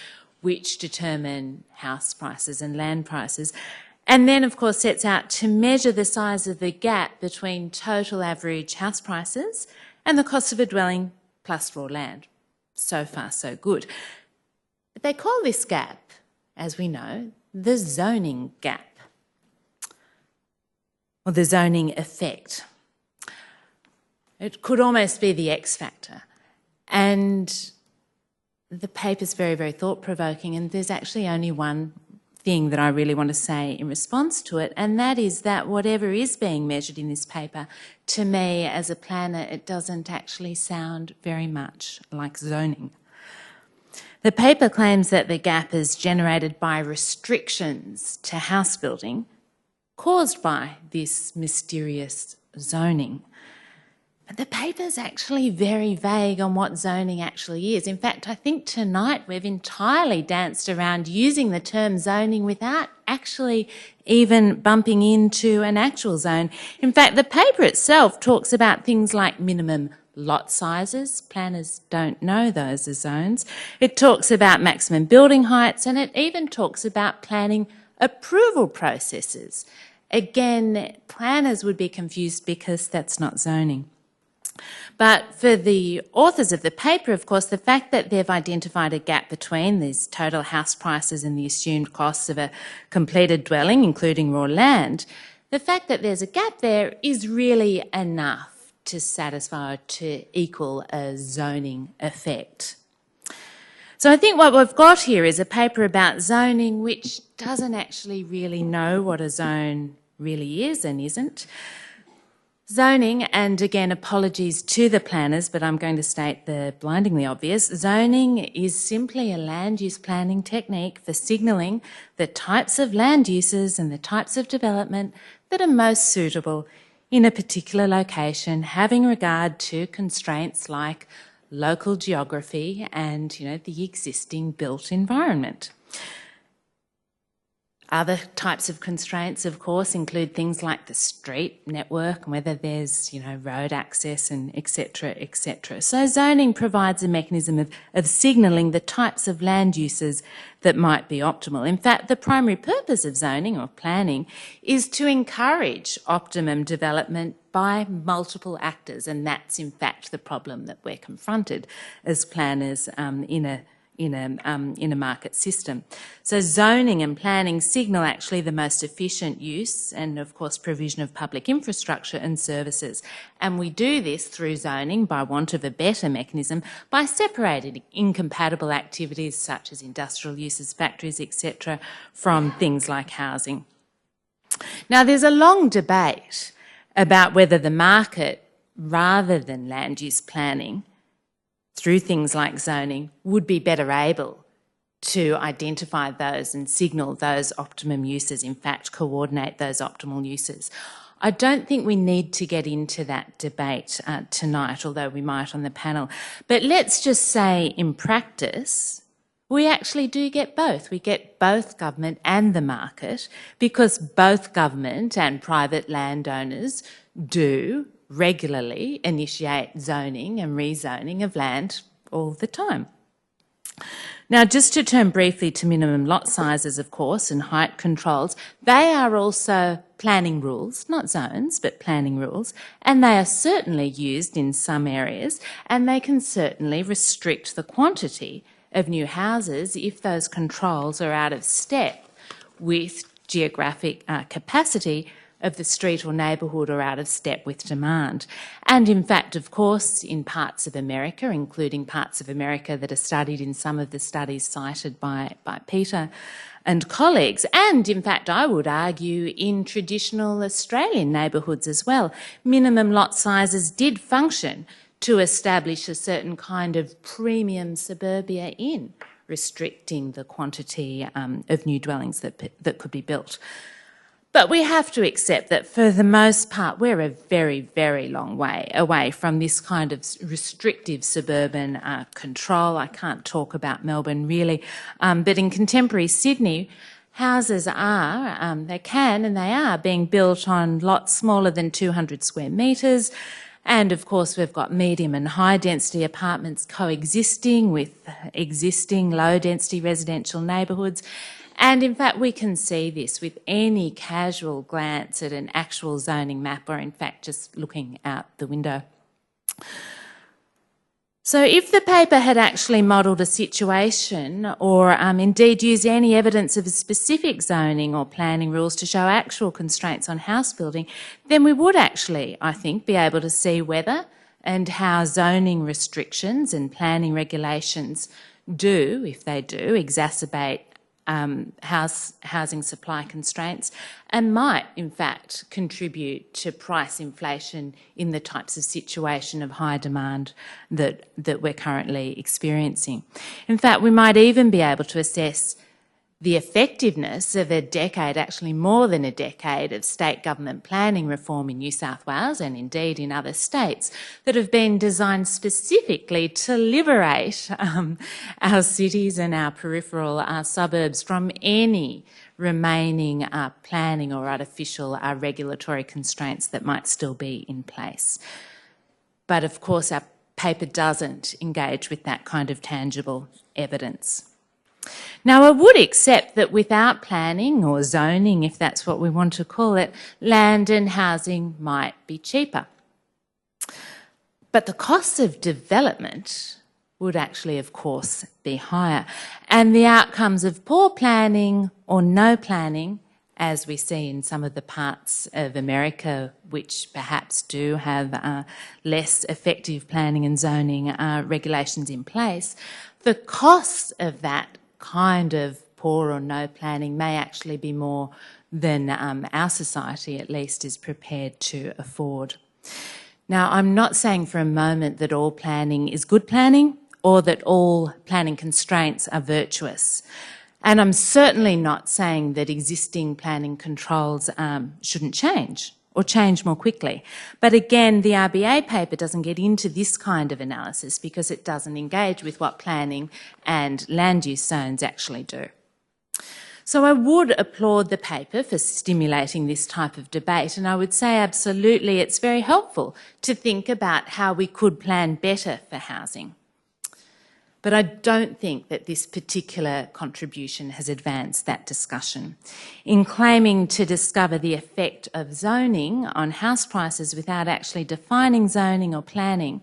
which determine house prices and land prices, and then of course sets out to measure the size of the gap between total average house prices and the cost of a dwelling plus raw land. So far so good. But they call this gap, as we know, the zoning gap, or the zoning effect. It could almost be the X factor. And the paper's very, very thought-provoking, and there's actually only one thing that I really want to say in response to it, and that is that whatever is being measured in this paper, to me as a planner, it doesn't actually sound very much like zoning. The paper claims that the gap is generated by restrictions to house building caused by this mysterious zoning. But the paper's actually very vague on what zoning actually is. In fact, I think tonight we've entirely danced around using the term zoning without actually even bumping into an actual zone. In fact, the paper itself talks about things like minimum lot sizes. Planners don't know those as zones. It talks about maximum building heights, and it even talks about planning approval processes. Again, planners would be confused because that's not zoning. But for the authors of the paper, of course, the fact that they've identified a gap between these total house prices and the assumed costs of a completed dwelling, including raw land, the fact that there's a gap there is really enough to satisfy, to equal a zoning effect. So I think what we've got here is a paper about zoning which doesn't actually really know what a zone really is and isn't. Zoning, and again, apologies to the planners, but I'm going to state the blindingly obvious, zoning is simply a land use planning technique for signalling the types of land uses and the types of development that are most suitable in a particular location, having regard to constraints like local geography and, the existing built environment. Other types of constraints, of course, include things like the street network and whether there's, road access and et cetera, et cetera. So zoning provides a mechanism of signalling the types of land uses that might be optimal. In fact, the primary purpose of zoning or planning is to encourage optimum development by multiple actors, and that's in fact the problem that we're confronted as planners in a market system. So zoning and planning signal actually the most efficient use and, of course, provision of public infrastructure and services. And we do this through zoning, by want of a better mechanism, by separating incompatible activities such as industrial uses, factories, etc., from things like housing. Now, there's a long debate about whether the market, rather than land use planning, through things like zoning, would be better able to identify those and signal those optimum uses, in fact, coordinate those optimal uses. I don't think we need to get into that debate tonight, although we might on the panel. But let's just say in practice, we actually do get both. We get both government and the market, because both government and private landowners do regularly initiate zoning and rezoning of land all the time. Now, just to turn briefly to minimum lot sizes, of course, and height controls, they are also planning rules, not zones, but planning rules, and they are certainly used in some areas, and they can certainly restrict the quantity of new houses if those controls are out of step with geographic capacity of the street or neighbourhood, or out of step with demand. And in fact, of course, in parts of America, including parts of America that are studied in some of the studies cited by Peter and colleagues, and in fact, I would argue in traditional Australian neighbourhoods as well, minimum lot sizes did function to establish a certain kind of premium suburbia in restricting the quantity of new dwellings that could be built. But we have to accept that for the most part, we're a very, very long way away from this kind of restrictive suburban control. I can't talk about Melbourne really, but in contemporary Sydney, houses are, they can and they are being built on lots smaller than 200 square metres. And of course, we've got medium and high density apartments coexisting with existing low density residential neighbourhoods. And in fact, we can see this with any casual glance at an actual zoning map, or in fact, just looking out the window. So if the paper had actually modelled a situation, or indeed used any evidence of a specific zoning or planning rules to show actual constraints on house building, then we would actually, I think, be able to see whether and how zoning restrictions and planning regulations do, if they do, exacerbate housing supply constraints, and might in fact contribute to price inflation in the types of situation of high demand that we're currently experiencing. In fact, we might even be able to assess the effectiveness of a decade, actually more than a decade, of state government planning reform in New South Wales and indeed in other states that have been designed specifically to liberate our cities and our peripheral suburbs from any remaining planning or artificial regulatory constraints that might still be in place. But of course, our paper doesn't engage with that kind of tangible evidence. Now, I would accept that without planning or zoning, if that's what we want to call it, land and housing might be cheaper. But the cost of development would actually, of course, be higher. And the outcomes of poor planning or no planning, as we see in some of the parts of America which perhaps do have less effective planning and zoning regulations in place, the costs of that kind of poor or no planning may actually be more than our society at least is prepared to afford. Now, I'm not saying for a moment that all planning is good planning or that all planning constraints are virtuous. And I'm certainly not saying that existing planning controls shouldn't change or change more quickly. But again, the RBA paper doesn't get into this kind of analysis because it doesn't engage with what planning and land use zones actually do. So I would applaud the paper for stimulating this type of debate, and I would say absolutely it's very helpful to think about how we could plan better for housing. But I don't think that this particular contribution has advanced that discussion. In claiming to discover the effect of zoning on house prices without actually defining zoning or planning,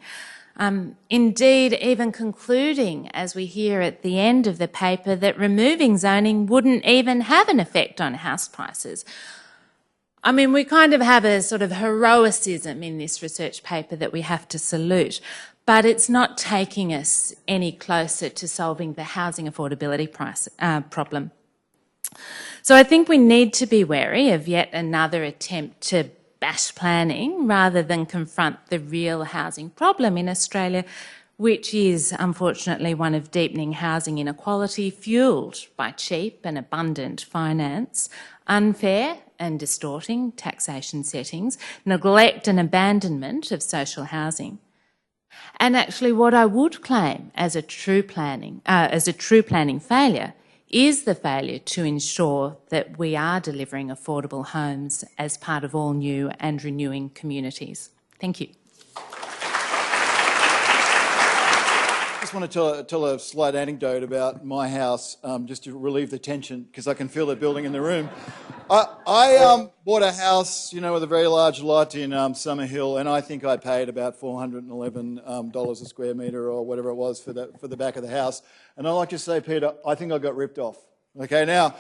indeed even concluding, as we hear at the end of the paper, that removing zoning wouldn't even have an effect on house prices. I mean, we kind of have a sort of heroicism in this research paper that we have to salute, but it's not taking us any closer to solving the housing affordability problem. So I think we need to be wary of yet another attempt to bash planning rather than confront the real housing problem in Australia, which is unfortunately one of deepening housing inequality fuelled by cheap and abundant finance, unfair and distorting taxation settings, neglect and abandonment of social housing. And actually what I would claim as a true planning failure is the failure to ensure that we are delivering affordable homes as part of all new and renewing communities. Thank you. I just want to tell a slight anecdote about my house, just to relieve the tension, because I can feel it building in the room. I bought a house, you know, with a very large lot in Summerhill, and I think I paid about $411 a square metre or whatever it was for the back of the house. And I like to say, Peter, I think I got ripped off. Okay, now,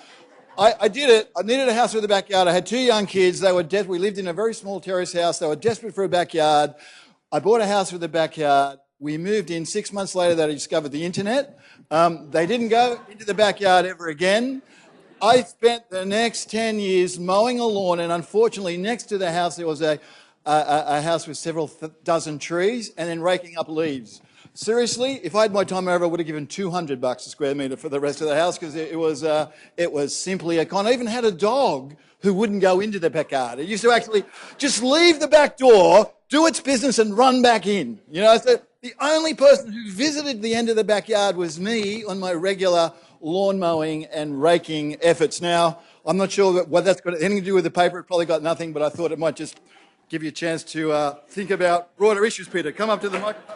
I did it. I needed a house with a backyard. I had two young kids. They were we lived in a very small terrace house. They were desperate for a backyard. I bought a house with a backyard. We moved in. 6 months later, they discovered the internet. They didn't go into the backyard ever again. I spent the next 10 years mowing a lawn, and unfortunately, next to the house, there was a house with several dozen trees, and then raking up leaves. Seriously, if I had my time over, I would have given $200 a square metre for the rest of the house, because it was simply a con. I even had a dog who wouldn't go into the backyard. It used to actually just leave the back door, do its business, and run back in. You know, so the only person who visited the end of the backyard was me on my regular lawn mowing and raking efforts. Now, I'm not sure whether that's got anything to do with the paper. It probably got nothing, but I thought it might just give you a chance to think about broader issues. Peter, come up to the microphone.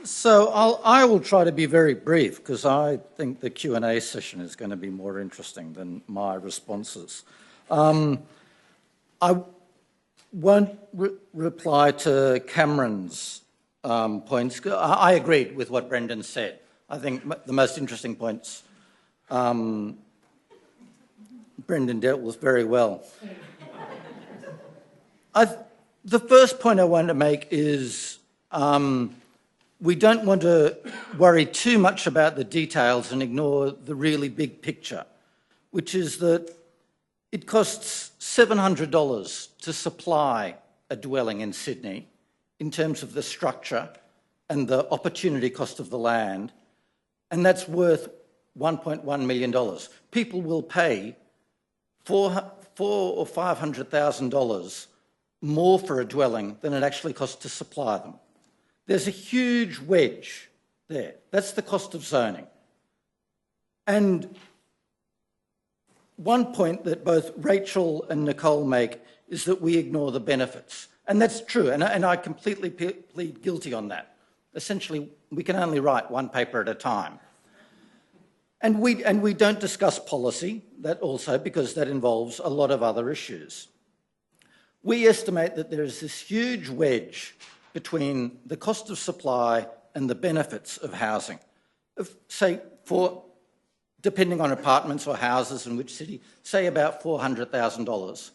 So I will try to be very brief, because I think the Q&A session is going to be more interesting than my responses. I won't reply to Cameron's points. I agreed with what Brendan said. I think the most interesting points Brendan dealt with very well. The first point I want to make is we don't want to worry too much about the details and ignore the really big picture, which is that it costs $700 to supply a dwelling in Sydney in terms of the structure and the opportunity cost of the land, and that's worth $1.1 million. People will pay $400,000 or $500,000 more for a dwelling than it actually costs to supply them. There's a huge wedge there. That's the cost of zoning. And one point that both Rachel and Nicole make is that we ignore the benefits. And that's true, and I completely plead guilty on that. Essentially, we can only write one paper at a time. And we don't discuss policy, that also, because that involves a lot of other issues. We estimate that there is this huge wedge between the cost of supply and the benefits of housing. Say, depending on apartments or houses in which city, say about $400,000.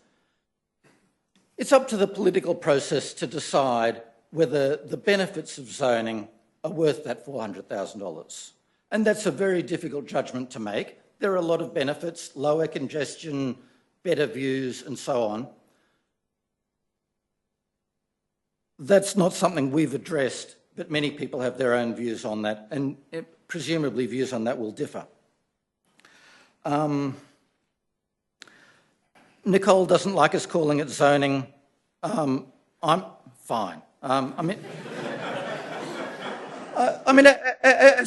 It's up to the political process to decide whether the benefits of zoning are worth that $400,000. And that's a very difficult judgment to make. There are a lot of benefits, lower congestion, better views, and so on. That's not something we've addressed, but many people have their own views on that, and presumably views on that will differ. Nicole doesn't like us calling it zoning. I'm fine. As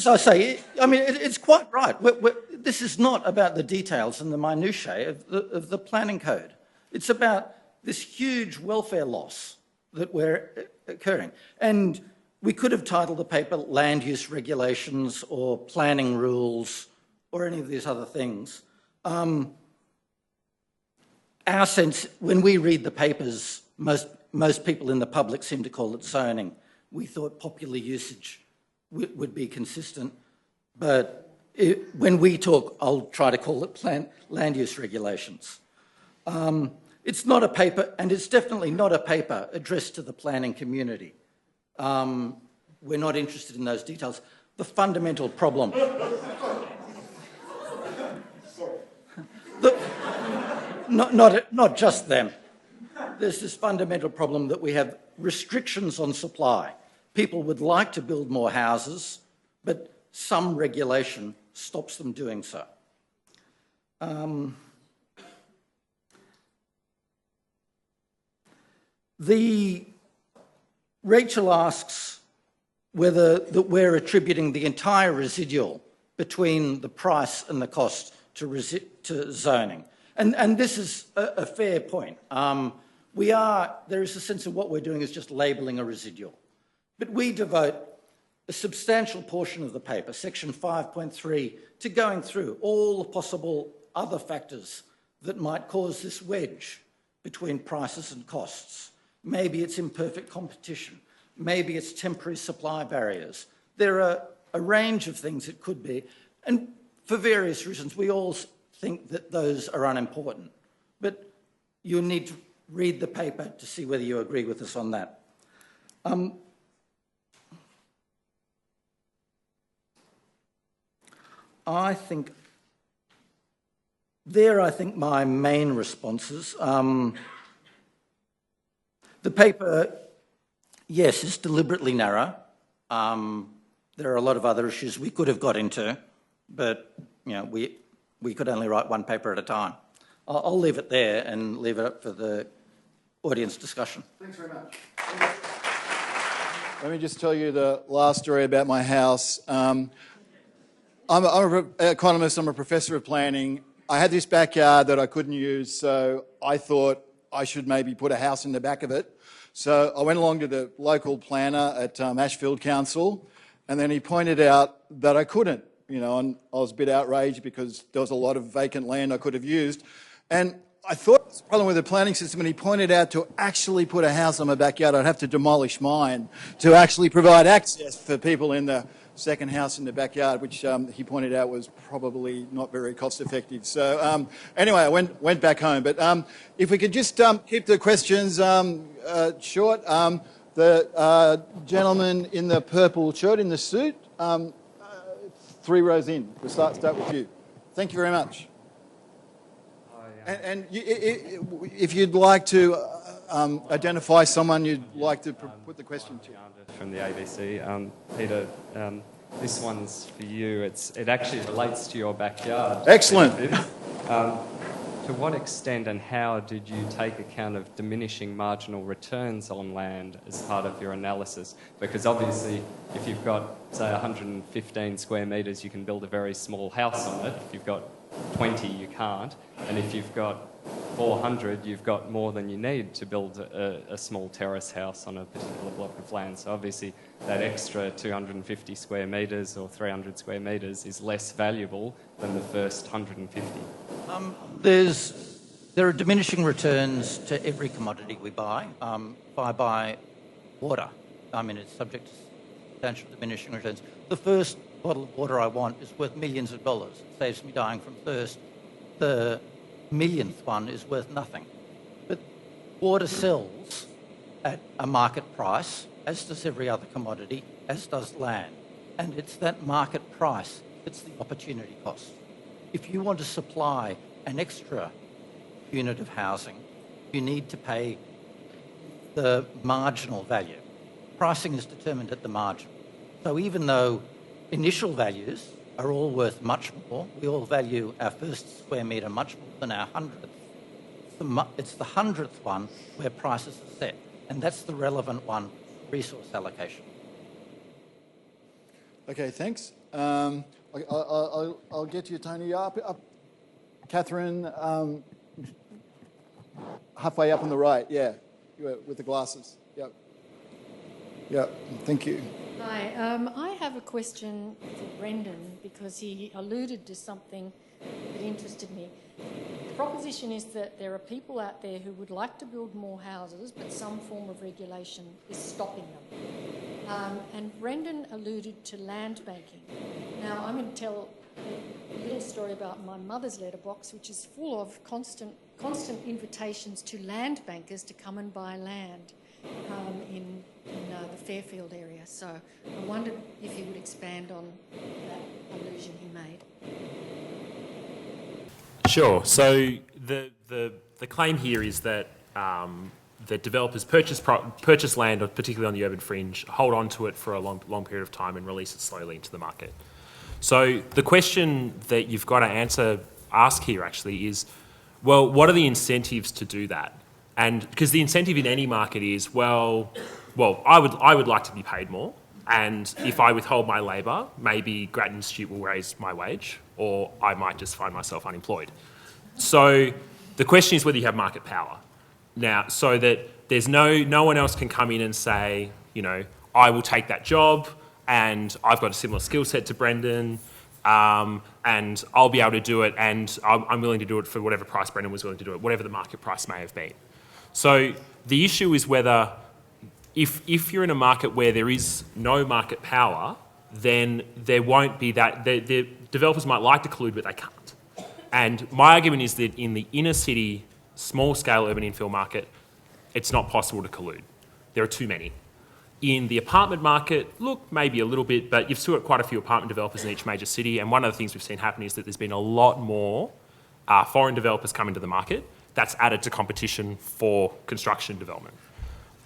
I say, it's quite right. This is not about the details and the minutiae of the planning code. It's about this huge welfare loss that we're occurring. And we could have titled the paper Land Use Regulations or Planning Rules or any of these other things. Our sense, when we read the papers, most people in the public seem to call it zoning. We thought popular usage would be consistent, but when we talk, I'll try to call it land use regulations. It's not a paper, and it's definitely not a paper addressed to the planning community. We're not interested in those details. The fundamental problem... Not just them. There's this fundamental problem that we have restrictions on supply. People would like to build more houses, but some regulation stops them doing so. Rachel asks whether that we're attributing the entire residual between the price and the cost to zoning. And this is a fair point. There is a sense of what we're doing is just labelling a residual. But we devote a substantial portion of the paper, section 5.3, to going through all the possible other factors that might cause this wedge between prices and costs. Maybe it's imperfect competition. Maybe it's temporary supply barriers. There are a range of things it could be. And for various reasons, we all think that those are unimportant. But you'll need to read the paper to see whether you agree with us on that. I think my main responses. The paper, yes, is deliberately narrow. There are a lot of other issues we could have got into, but we could only write one paper at a time. I'll leave it there and leave it up for the audience discussion. Thanks very much. Let me just tell you the last story about my house. I'm an economist, I'm a professor of planning. I had this backyard that I couldn't use, so I thought I should maybe put a house in the back of it. So I went along to the local planner at Ashfield Council, and then he pointed out that I couldn't, and I was a bit outraged because there was a lot of vacant land I could have used. And I thought it was a problem with the planning system, and he pointed out to actually put a house on my backyard, I'd have to demolish mine to actually provide access for people in the second house in the backyard, which he pointed out was probably not very cost effective. So anyway, I went back home. But if we could just keep the questions short. The gentleman in the purple shirt, in the suit, 3 rows in. We'll start with you. Thank you very much. And if you'd like to identify someone you'd like to put the question to. From the ABC. Peter, this one's for you. It actually relates to your backyard. Excellent. To what extent and how did you take account of diminishing marginal returns on land as part of your analysis? Because obviously, if you've got, say, 115 square metres, you can build a very small house on it. If you've got 20, you can't. And if you've got 400, you've got more than you need to build a small terrace house on a particular block of land. So obviously that extra 250 square metres or 300 square metres is less valuable than the first 150. There are diminishing returns to every commodity we buy. If I buy water, I mean, it's subject to substantial diminishing returns. The first bottle of water I want is worth millions of dollars. It saves me dying from thirst. The millionth one is worth nothing. But water sells at a market price, as does every other commodity, as does land. And it's that market price that's the opportunity cost. If you want to supply an extra unit of housing, you need to pay the marginal value. Pricing is determined at the margin. So even though initial values are all worth much more, we all value our first square metre much more than our 100th. It's the 100th one where prices are set, and that's the relevant one, resource allocation. Okay, thanks. I'll get to you, Tony. Up. Catherine, halfway up on the right, yeah, with the glasses. Yep. Yep, thank you. Hi, I have a question for Brendan because he alluded to something that interested me. The proposition is that there are people out there who would like to build more houses, but some form of regulation is stopping them. And Brendan alluded to land banking. Now, I'm going to tell a little story about my mother's letterbox, which is full of constant invitations to land bankers to come and buy land in the Fairfield area. So I wondered if you would expand on that allusion he made. Sure. So the claim here is that that developers purchase land, particularly on the urban fringe, hold on to it for a long period of time and release it slowly into the market. So the question that you've got to ask here actually is, well, what are the incentives to do that? And because the incentive in any market is, well, I would like to be paid more, and if I withhold my labour, maybe Grattan Institute will raise my wage, or I might just find myself unemployed. So the question is whether you have market power. Now, so that there's no one else can come in and say, you know, I will take that job, and I've got a similar skill set to Brendan, and I'll be able to do it, and I'm willing to do it for whatever price Brendan was willing to do it, whatever the market price may have been. So the issue is whether, if you're in a market where there is no market power, then there won't be that. The developers might like to collude, but they can't. And my argument is that in the inner city, small-scale urban infill market, it's not possible to collude. There are too many. In the apartment market, look, maybe a little bit, but you've still got quite a few apartment developers in each major city, and one of the things we've seen happen is that there's been a lot more foreign developers come into the market. That's added to competition for construction development.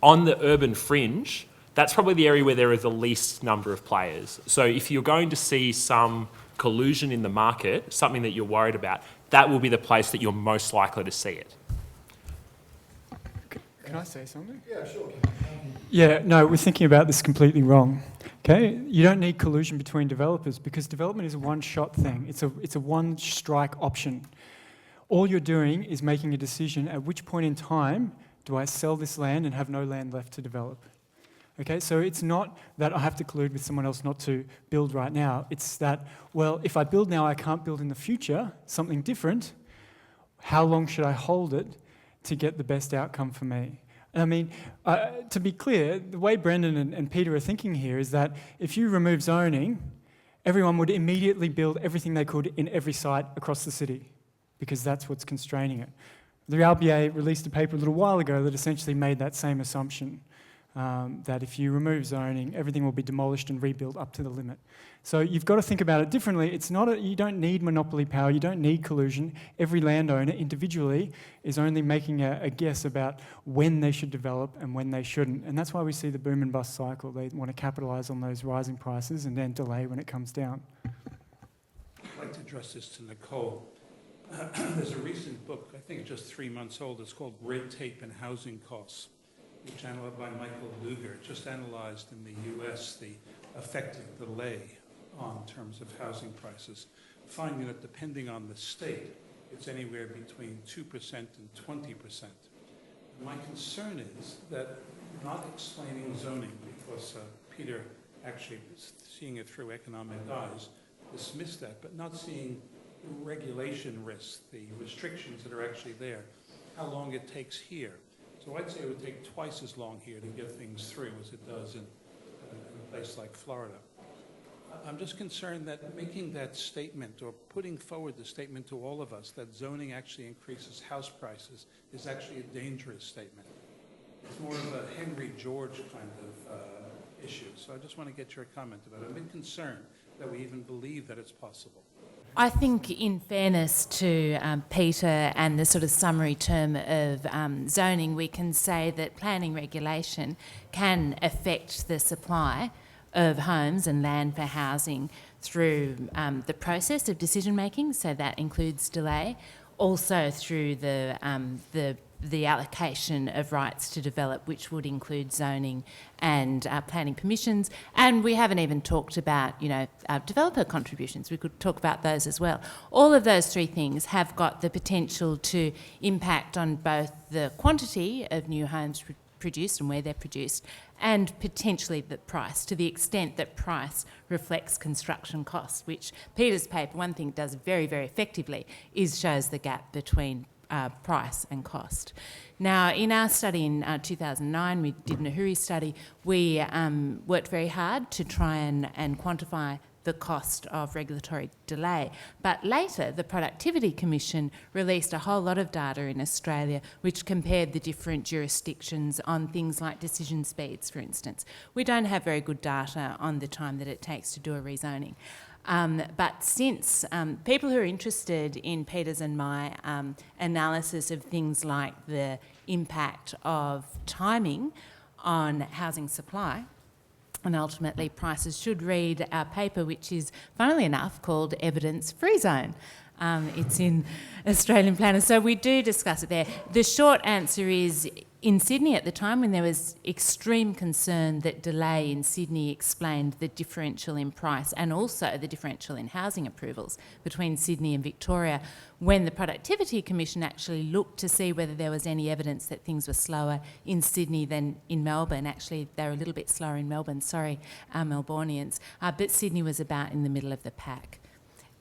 On the urban fringe, that's probably the area where there are the least number of players. So if you're going to see some collusion in the market, something that you're worried about, that will be the place that you're most likely to see it. Can I say something? Yeah, sure. Yeah, no, we're thinking about this completely wrong. Okay, you don't need collusion between developers because development is a one-shot thing. It's a one-strike option. All you're doing is making a decision at which point in time do I sell this land and have no land left to develop. Okay, so it's not that I have to collude with someone else not to build right now. It's that, well, if I build now, I can't build in the future, something different. How long should I hold it to get the best outcome for me? I mean, to be clear, the way Brendan and Peter are thinking here is that if you remove zoning, everyone would immediately build everything they could in every site across the city because that's what's constraining it. The RBA released a paper a little while ago that essentially made that same assumption, that if you remove zoning, everything will be demolished and rebuilt up to the limit. So you've got to think about it differently. It's not you don't need monopoly power, you don't need collusion. Every landowner individually is only making a guess about when they should develop and when they shouldn't. And that's why we see the boom and bust cycle. They want to capitalise on those rising prices and then delay when it comes down. I'd like to address this to Nicole. There's a recent book, I think just 3 months old, it's called Red Tape and Housing Costs, which analyzed by Michael Luger, just analyzed in the US the effect of delay on terms of housing prices, finding that depending on the state, it's anywhere between 2% and 20%. My concern is that not explaining zoning, because Peter actually, seeing it through economic eyes, dismissed that, but not seeing regulation risks, the restrictions that are actually there, how long it takes here. So I'd say it would take twice as long here to get things through as it does in a place like Florida. I'm just concerned that making that statement or putting forward the statement to all of us that zoning actually increases house prices is actually a dangerous statement. It's more of a Henry George kind of issue. So I just want to get your comment about it. I'm a bit concerned that we even believe that it's possible. I think, in fairness to Peter and the sort of summary term of zoning, we can say that planning regulation can affect the supply of homes and land for housing through the process of decision making, so that includes delay, also through the allocation of rights to develop, which would include zoning and planning permissions. And we haven't even talked about, developer contributions. We could talk about those as well. All of those three things have got the potential to impact on both the quantity of new homes produced and where they're produced, and potentially the price, to the extent that price reflects construction costs, which Peter's paper, one thing it does very, very effectively is shows the gap between price and cost. Now, in our study in 2009, we did an Nahuri study. We worked very hard to try and quantify the cost of regulatory delay. But later, the Productivity Commission released a whole lot of data in Australia which compared the different jurisdictions on things like decision speeds, for instance. We don't have very good data on the time that it takes to do a rezoning. But since people who are interested in Peter's and my analysis of things like the impact of timing on housing supply and ultimately prices, should read our paper, which is, funnily enough, called Evidence Free Zone. It's in Australian Planners, so we do discuss it there. The short answer is, in Sydney at the time, when there was extreme concern that delay in Sydney explained the differential in price and also the differential in housing approvals between Sydney and Victoria, when the Productivity Commission actually looked to see whether there was any evidence that things were slower in Sydney than in Melbourne. Actually, they were a little bit slower in Melbourne, sorry, our Melbournians, but Sydney was about in the middle of the pack.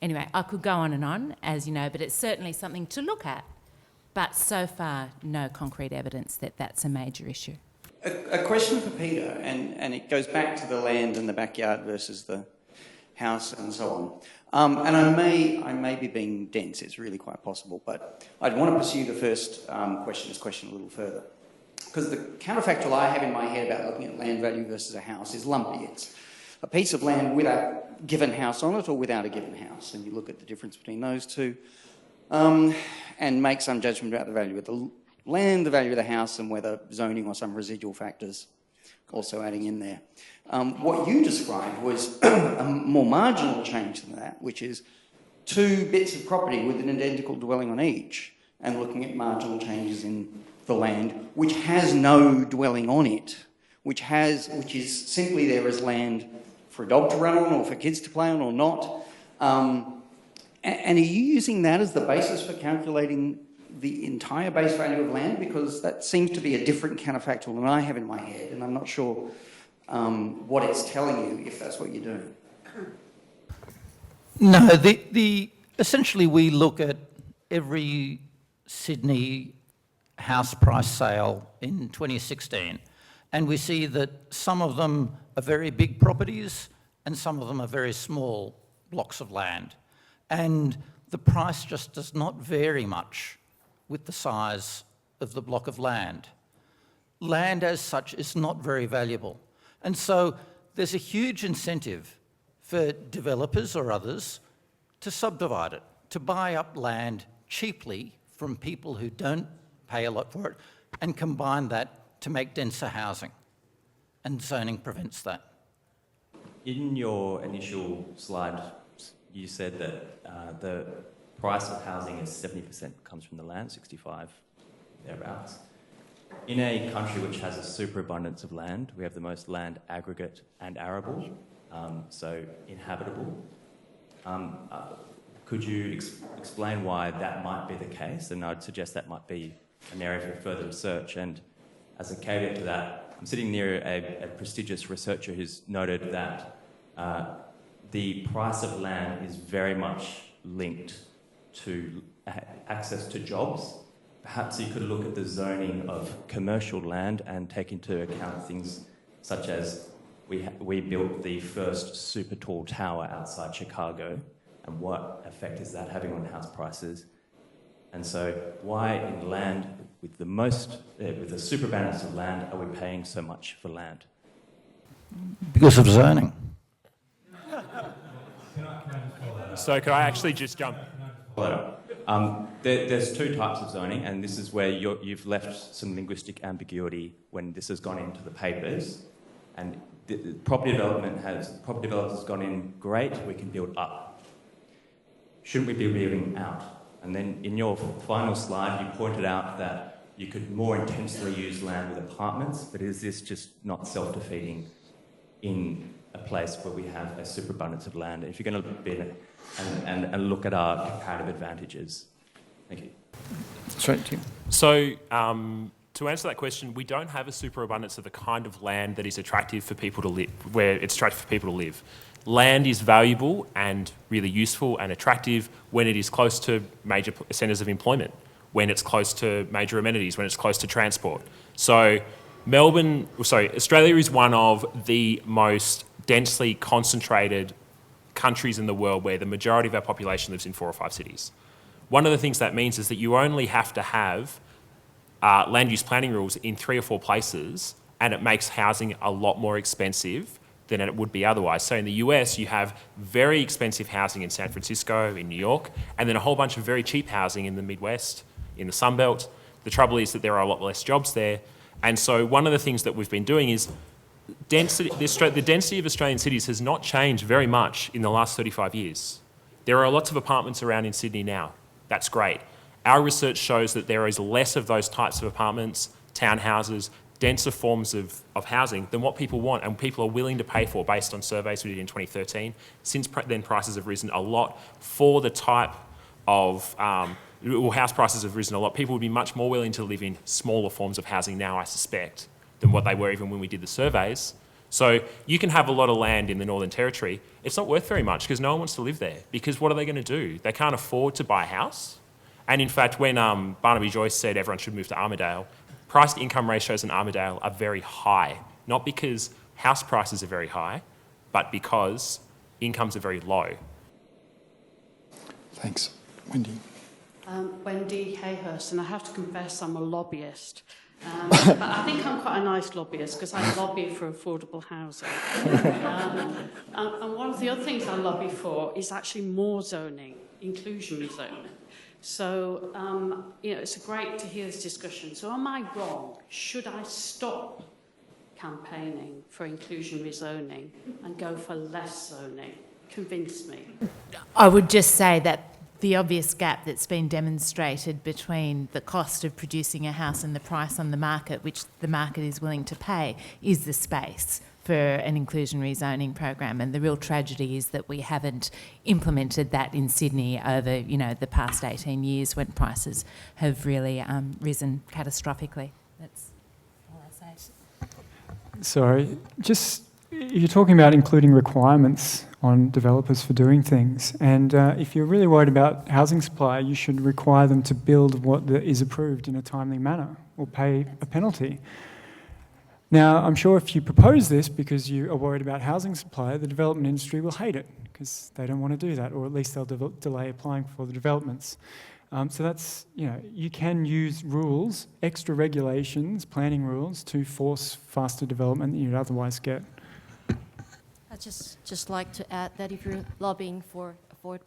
Anyway, I could go on, as you know, but it's certainly something to look at. But so far, no concrete evidence that that's a major issue. A question for Peter, and it goes back to the land and the backyard versus the house and so on. And I may be being dense, it's really quite possible, but I'd want to pursue the first question a little further. Because the counterfactual I have in my head about looking at land value versus a house is lumpy. It's a piece of land with a given house on it or without a given house, and you look at the difference between those two. And make some judgment about the value of the land, the value of the house, and whether zoning or some residual factors also adding in there. What you described was a more marginal change than that, which is two bits of property with an identical dwelling on each, and looking at marginal changes in the land, which has no dwelling on it, which is simply there as land for a dog to run on or for kids to play on or not. And are you using that as the basis for calculating the entire base value of land? Because that seems to be a different counterfactual than I have in my head, and I'm not sure what it's telling you if that's what you're doing. No, essentially we look at every Sydney house price sale in 2016, and we see that some of them are very big properties and some of them are very small blocks of land. And the price just does not vary much with the size of the block of land. Land as such is not very valuable. And so there's a huge incentive for developers or others to subdivide it, to buy up land cheaply from people who don't pay a lot for it and combine that to make denser housing. And zoning prevents that. In your initial slide, you said that the price of housing is 70% comes from the land, 65 thereabouts. In a country which has a superabundance of land, we have the most land aggregate and arable, so inhabitable. Could you explain why that might be the case? And I'd suggest that might be an area for further research. And as a caveat to that, I'm sitting near a prestigious researcher who's noted that the price of land is very much linked to access to jobs. Perhaps you could look at the zoning of commercial land and take into account things such as we built the first super tall tower outside Chicago, and what effect is that having on house prices? And so why in land with the superabundance of land are we paying so much for land? Because of zoning. So could I actually just jump? There's two types of zoning, and this is where you've left some linguistic ambiguity when this has gone into the papers. And the property developers has gone in, great, we can build up. Shouldn't we be building out? And then in your final slide, you pointed out that you could more intensely use land with apartments, but is this just not self-defeating in a place where we have a superabundance of land? If you're going to bid and look at our comparative advantages. Thank you. Straight to you. So, to answer that question, we don't have a superabundance of the kind of land that is attractive for people to live, where it's attractive for people to live. Land is valuable and really useful and attractive when it is close to major centres of employment, when it's close to major amenities, when it's close to transport. So Australia is one of the most densely concentrated countries in the world where the majority of our population lives in 4 or 5 cities. One of the things that means is that you only have to have land use planning rules in 3 or 4 places, and it makes housing a lot more expensive than it would be otherwise. So in the US, you have very expensive housing in San Francisco, in New York, and then a whole bunch of very cheap housing in the Midwest, in the Sun Belt. The trouble is that there are a lot less jobs there. And so one of the things that we've been doing is the density of Australian cities has not changed very much in the last 35 years. There are lots of apartments around in Sydney now. That's great. Our research shows that there is less of those types of apartments, townhouses, denser forms of housing than what people want and people are willing to pay for based on surveys we did in 2013. Since then, prices have risen a lot for the type of, house prices have risen a lot. People would be much more willing to live in smaller forms of housing now, I suspect, than what they were even when we did the surveys. So you can have a lot of land in the Northern Territory. It's not worth very much because no one wants to live there, because what are they going to do? They can't afford to buy a house. And in fact, when Barnaby Joyce said everyone should move to Armidale, price-to-income ratios in Armidale are very high, not because house prices are very high, but because incomes are very low. Thanks. Wendy. Wendy Hayhurst, and I have to confess I'm a lobbyist. But I think I'm quite a nice lobbyist because I lobby for affordable housing. And one of the other things I lobby for is actually more zoning, inclusionary zoning. So, it's great to hear this discussion. So am I wrong? Should I stop campaigning for inclusionary zoning and go for less zoning? Convince me. I would just say that the obvious gap that's been demonstrated between the cost of producing a house and the price on the market, which the market is willing to pay, is the space for an inclusionary zoning program. And the real tragedy is that we haven't implemented that in Sydney over, the past 18 years when prices have really risen catastrophically. That's all I say. Sorry, you're talking about including requirements on developers for doing things. And if you're really worried about housing supply, you should require them to build what is approved in a timely manner or pay a penalty. Now, I'm sure if you propose this because you are worried about housing supply, the development industry will hate it because they don't want to do that, or at least they'll delay applying for the developments. So that's, you can use rules, extra regulations, planning rules to force faster development than you'd otherwise get. I'd just like to add that if you're lobbying for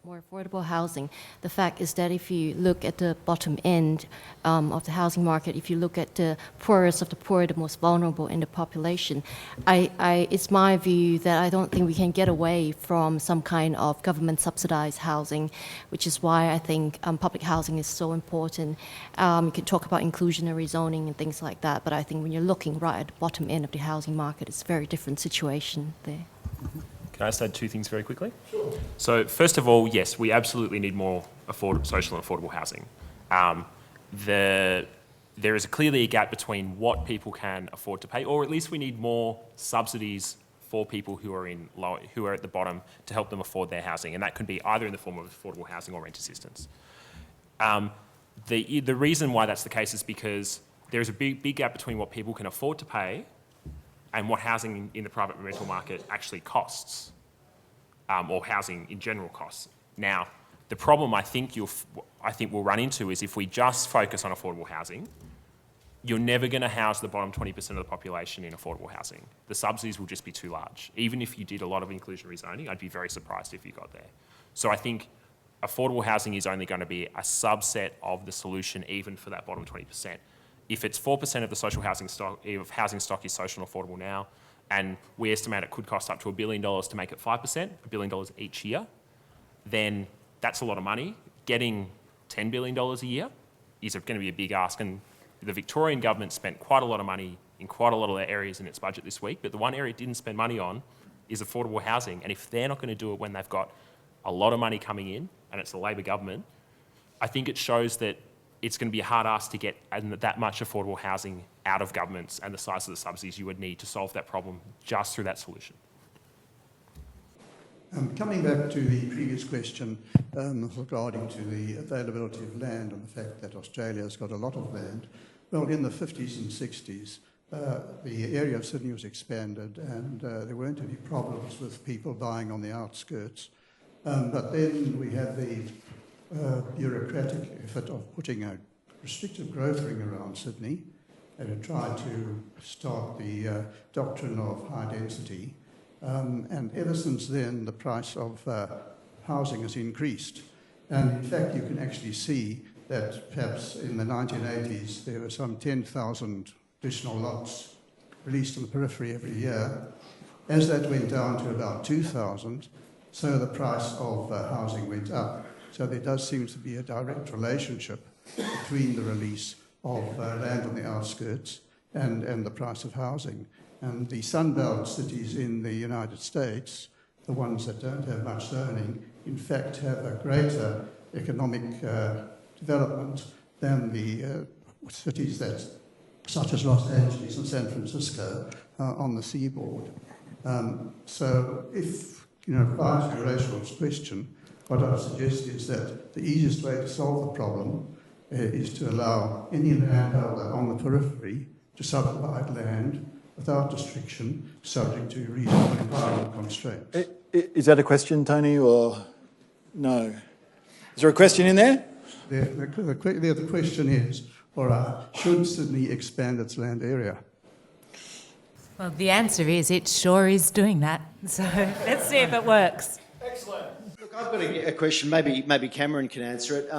more affordable housing, the fact is that if you look at the bottom end of the housing market, if you look at the poorest of the poor, the most vulnerable in the population, it's my view that I don't think we can get away from some kind of government subsidized housing, which is why I think public housing is so important. You can talk about inclusionary zoning and things like that, but I think when you're looking right at the bottom end of the housing market, it's a very different situation there. Can I just add two things very quickly? Sure. So first of all, yes, we absolutely need more social and affordable housing. There is clearly a gap between what people can afford to pay, or at least we need more subsidies for people who are at the bottom to help them afford their housing, and that could be either in the form of affordable housing or rent assistance. The reason why that's the case is because there is a big gap between what people can afford to pay and what housing in the private rental market actually costs, or housing in general costs. Now, the problem I think we'll run into is if we just focus on affordable housing, you're never going to house the bottom 20% of the population in affordable housing. The subsidies will just be too large. Even if you did a lot of inclusionary zoning, I'd be very surprised if you got there. So I think affordable housing is only going to be a subset of the solution, even for that bottom 20%. If it's 4% of the social housing stock, if housing stock is social and affordable now, and we estimate it could cost up to $1 billion to make it 5%, $1 billion each year, then that's a lot of money. Getting $10 billion a year is going to be a big ask, and the Victorian government spent quite a lot of money in quite a lot of areas in its budget this week, but the one area it didn't spend money on is affordable housing, and if they're not going to do it when they've got a lot of money coming in, and it's the Labor government, I think it shows that it's going to be a hard ask to get that much affordable housing out of governments and the size of the subsidies you would need to solve that problem just through that solution. Coming back to the previous question regarding to the availability of land and the fact that Australia's got a lot of land, well, in the 50s and 60s, the area of Sydney was expanded and there weren't any problems with people buying on the outskirts. But then we had the bureaucratic effort of putting a restrictive growth ring around Sydney and tried to start the doctrine of high density. And ever since then, the price of housing has increased. And in fact, you can actually see that perhaps in the 1980s, there were some 10,000 additional lots released on the periphery every year. As that went down to about 2,000, so the price of housing went up. So there does seem to be a direct relationship between the release of land on the outskirts and the price of housing. And the Sunbelt cities in the United States, the ones that don't have much zoning, in fact have a greater economic development than the cities that, such as Los Angeles and San Francisco, on the seaboard. So if, replying to Rachel's question, what I suggest is that the easiest way to solve the problem is to allow any landholder on the periphery to subdivide land without restriction, subject to reasonable environmental constraints. Is that a question, Tony, or no? Is there a question in there? The question is, all right, should Sydney expand its land area? Well, the answer is it sure is doing that. So let's see if it works. Excellent. Look, I've got a question. Maybe Cameron can answer it.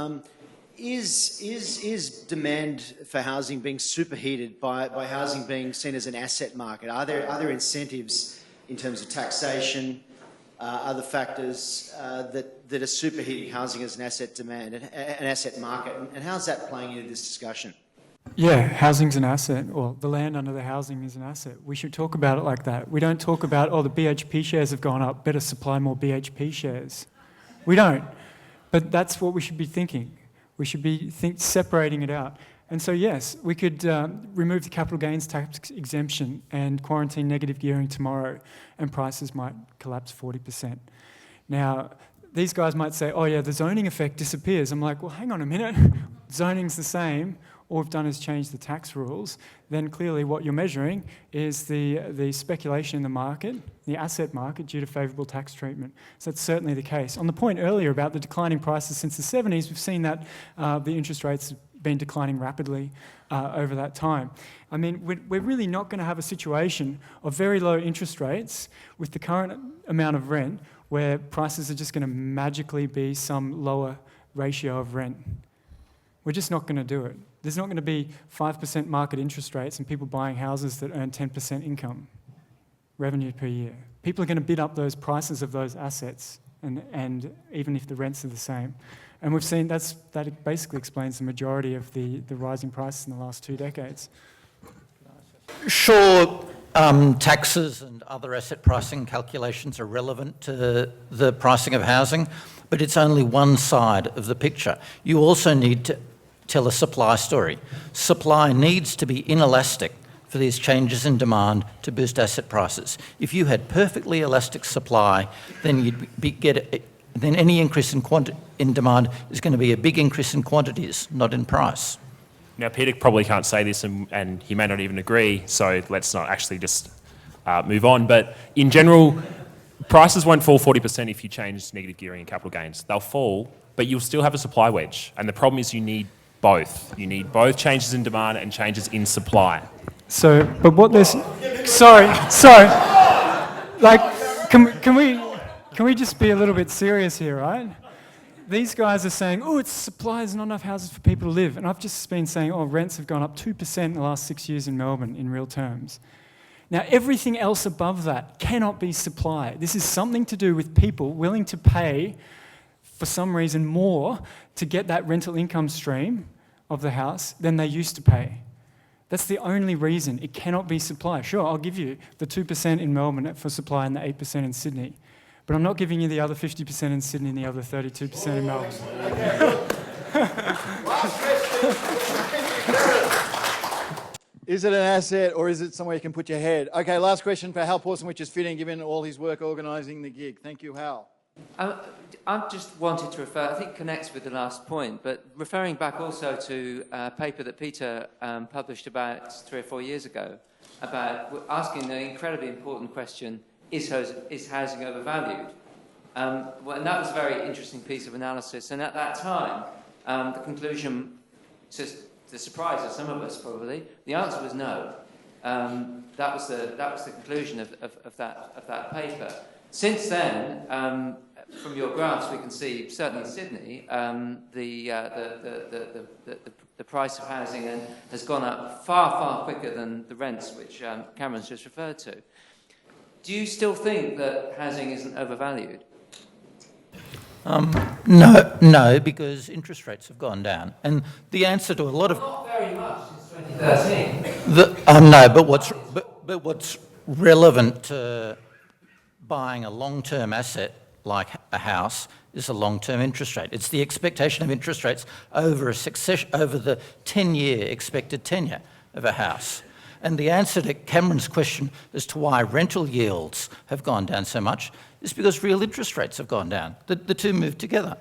Is demand for housing being superheated by housing being seen as an asset market? Are there incentives in terms of taxation, other factors that are superheating housing as an asset demand, an asset market? And how's that playing into this discussion? Yeah, housing's an asset, or the land under the housing is an asset. We should talk about it like that. We don't talk about, the BHP shares have gone up, better supply more BHP shares. We don't. But that's what we should be thinking. We should be separating it out. And so, yes, we could remove the capital gains tax exemption and quarantine negative gearing tomorrow, and prices might collapse 40%. Now, these guys might say, oh yeah, the zoning effect disappears. I'm like, well, hang on a minute. Zoning's the same. All we've done is change the tax rules. Then clearly what you're measuring is the speculation in the market, the asset market, due to favourable tax treatment. So that's certainly the case. On the point earlier about the declining prices since the 70s, we've seen that the interest rates have been declining rapidly over that time. I mean, we're really not going to have a situation of very low interest rates with the current amount of rent where prices are just going to magically be some lower ratio of rent. We're just not going to do it. There's not going to be 5% market interest rates and people buying houses that earn 10% income revenue per year. People are going to bid up those prices of those assets, and even if the rents are the same. And we've seen that basically explains the majority of the rising prices in the last 2 decades. Sure. taxes and other asset pricing calculations are relevant to the pricing of housing, but it's only one side of the picture. You also need to tell a supply story. Supply needs to be inelastic for these changes in demand to boost asset prices. If you had perfectly elastic supply, then then any increase in demand is going to be a big increase in quantities, not in price. Now, Peter probably can't say this, and he may not even agree, so let's not actually just move on. But in general, prices won't fall 40% if you change negative gearing and capital gains. They'll fall, but you'll still have a supply wedge. And the problem is you need both. You need both changes in demand and changes in supply. So, but what there's... Sorry. Like, can we just be a little bit serious here, right? These guys are saying, oh, it's supply, there's not enough houses for people to live. And I've just been saying, oh, rents have gone up 2% in the last 6 years in Melbourne in real terms. Now, everything else above that cannot be supply. This is something to do with people willing to pay, for some reason, more to get that rental income stream of the house than they used to pay. That's the only reason. It cannot be supply. Sure, I'll give you the 2% in Melbourne for supply and the 8% in Sydney. But I'm not giving you the other 50% in Sydney and the other 32% in Melbourne. Is it an asset or is it somewhere you can put your head? Okay, last question for Hal Pawson, which is fitting given all his work organising the gig. Thank you, Hal. I just wanted to refer, I think it connects with the last point, but referring back also to a paper that Peter published about 3 or 4 years ago, about asking the incredibly important question, is housing overvalued? And that was a very interesting piece of analysis. And at that time, the conclusion, to the surprise of some of us probably, the answer was no. That was the conclusion of that paper. Since then, from your graphs, we can see certainly in Sydney, the price of housing has gone up far quicker than the rents, which Cameron's just referred to. Do you still think that housing isn't overvalued? No, because interest rates have gone down, and the answer to a lot of not very much since 2013. No, but what's relevant to buying a long-term asset like a house is a long-term interest rate. It's the expectation of interest rates over the 10-year expected tenure of a house. And the answer to Cameron's question as to why rental yields have gone down so much is because real interest rates have gone down. The two move together.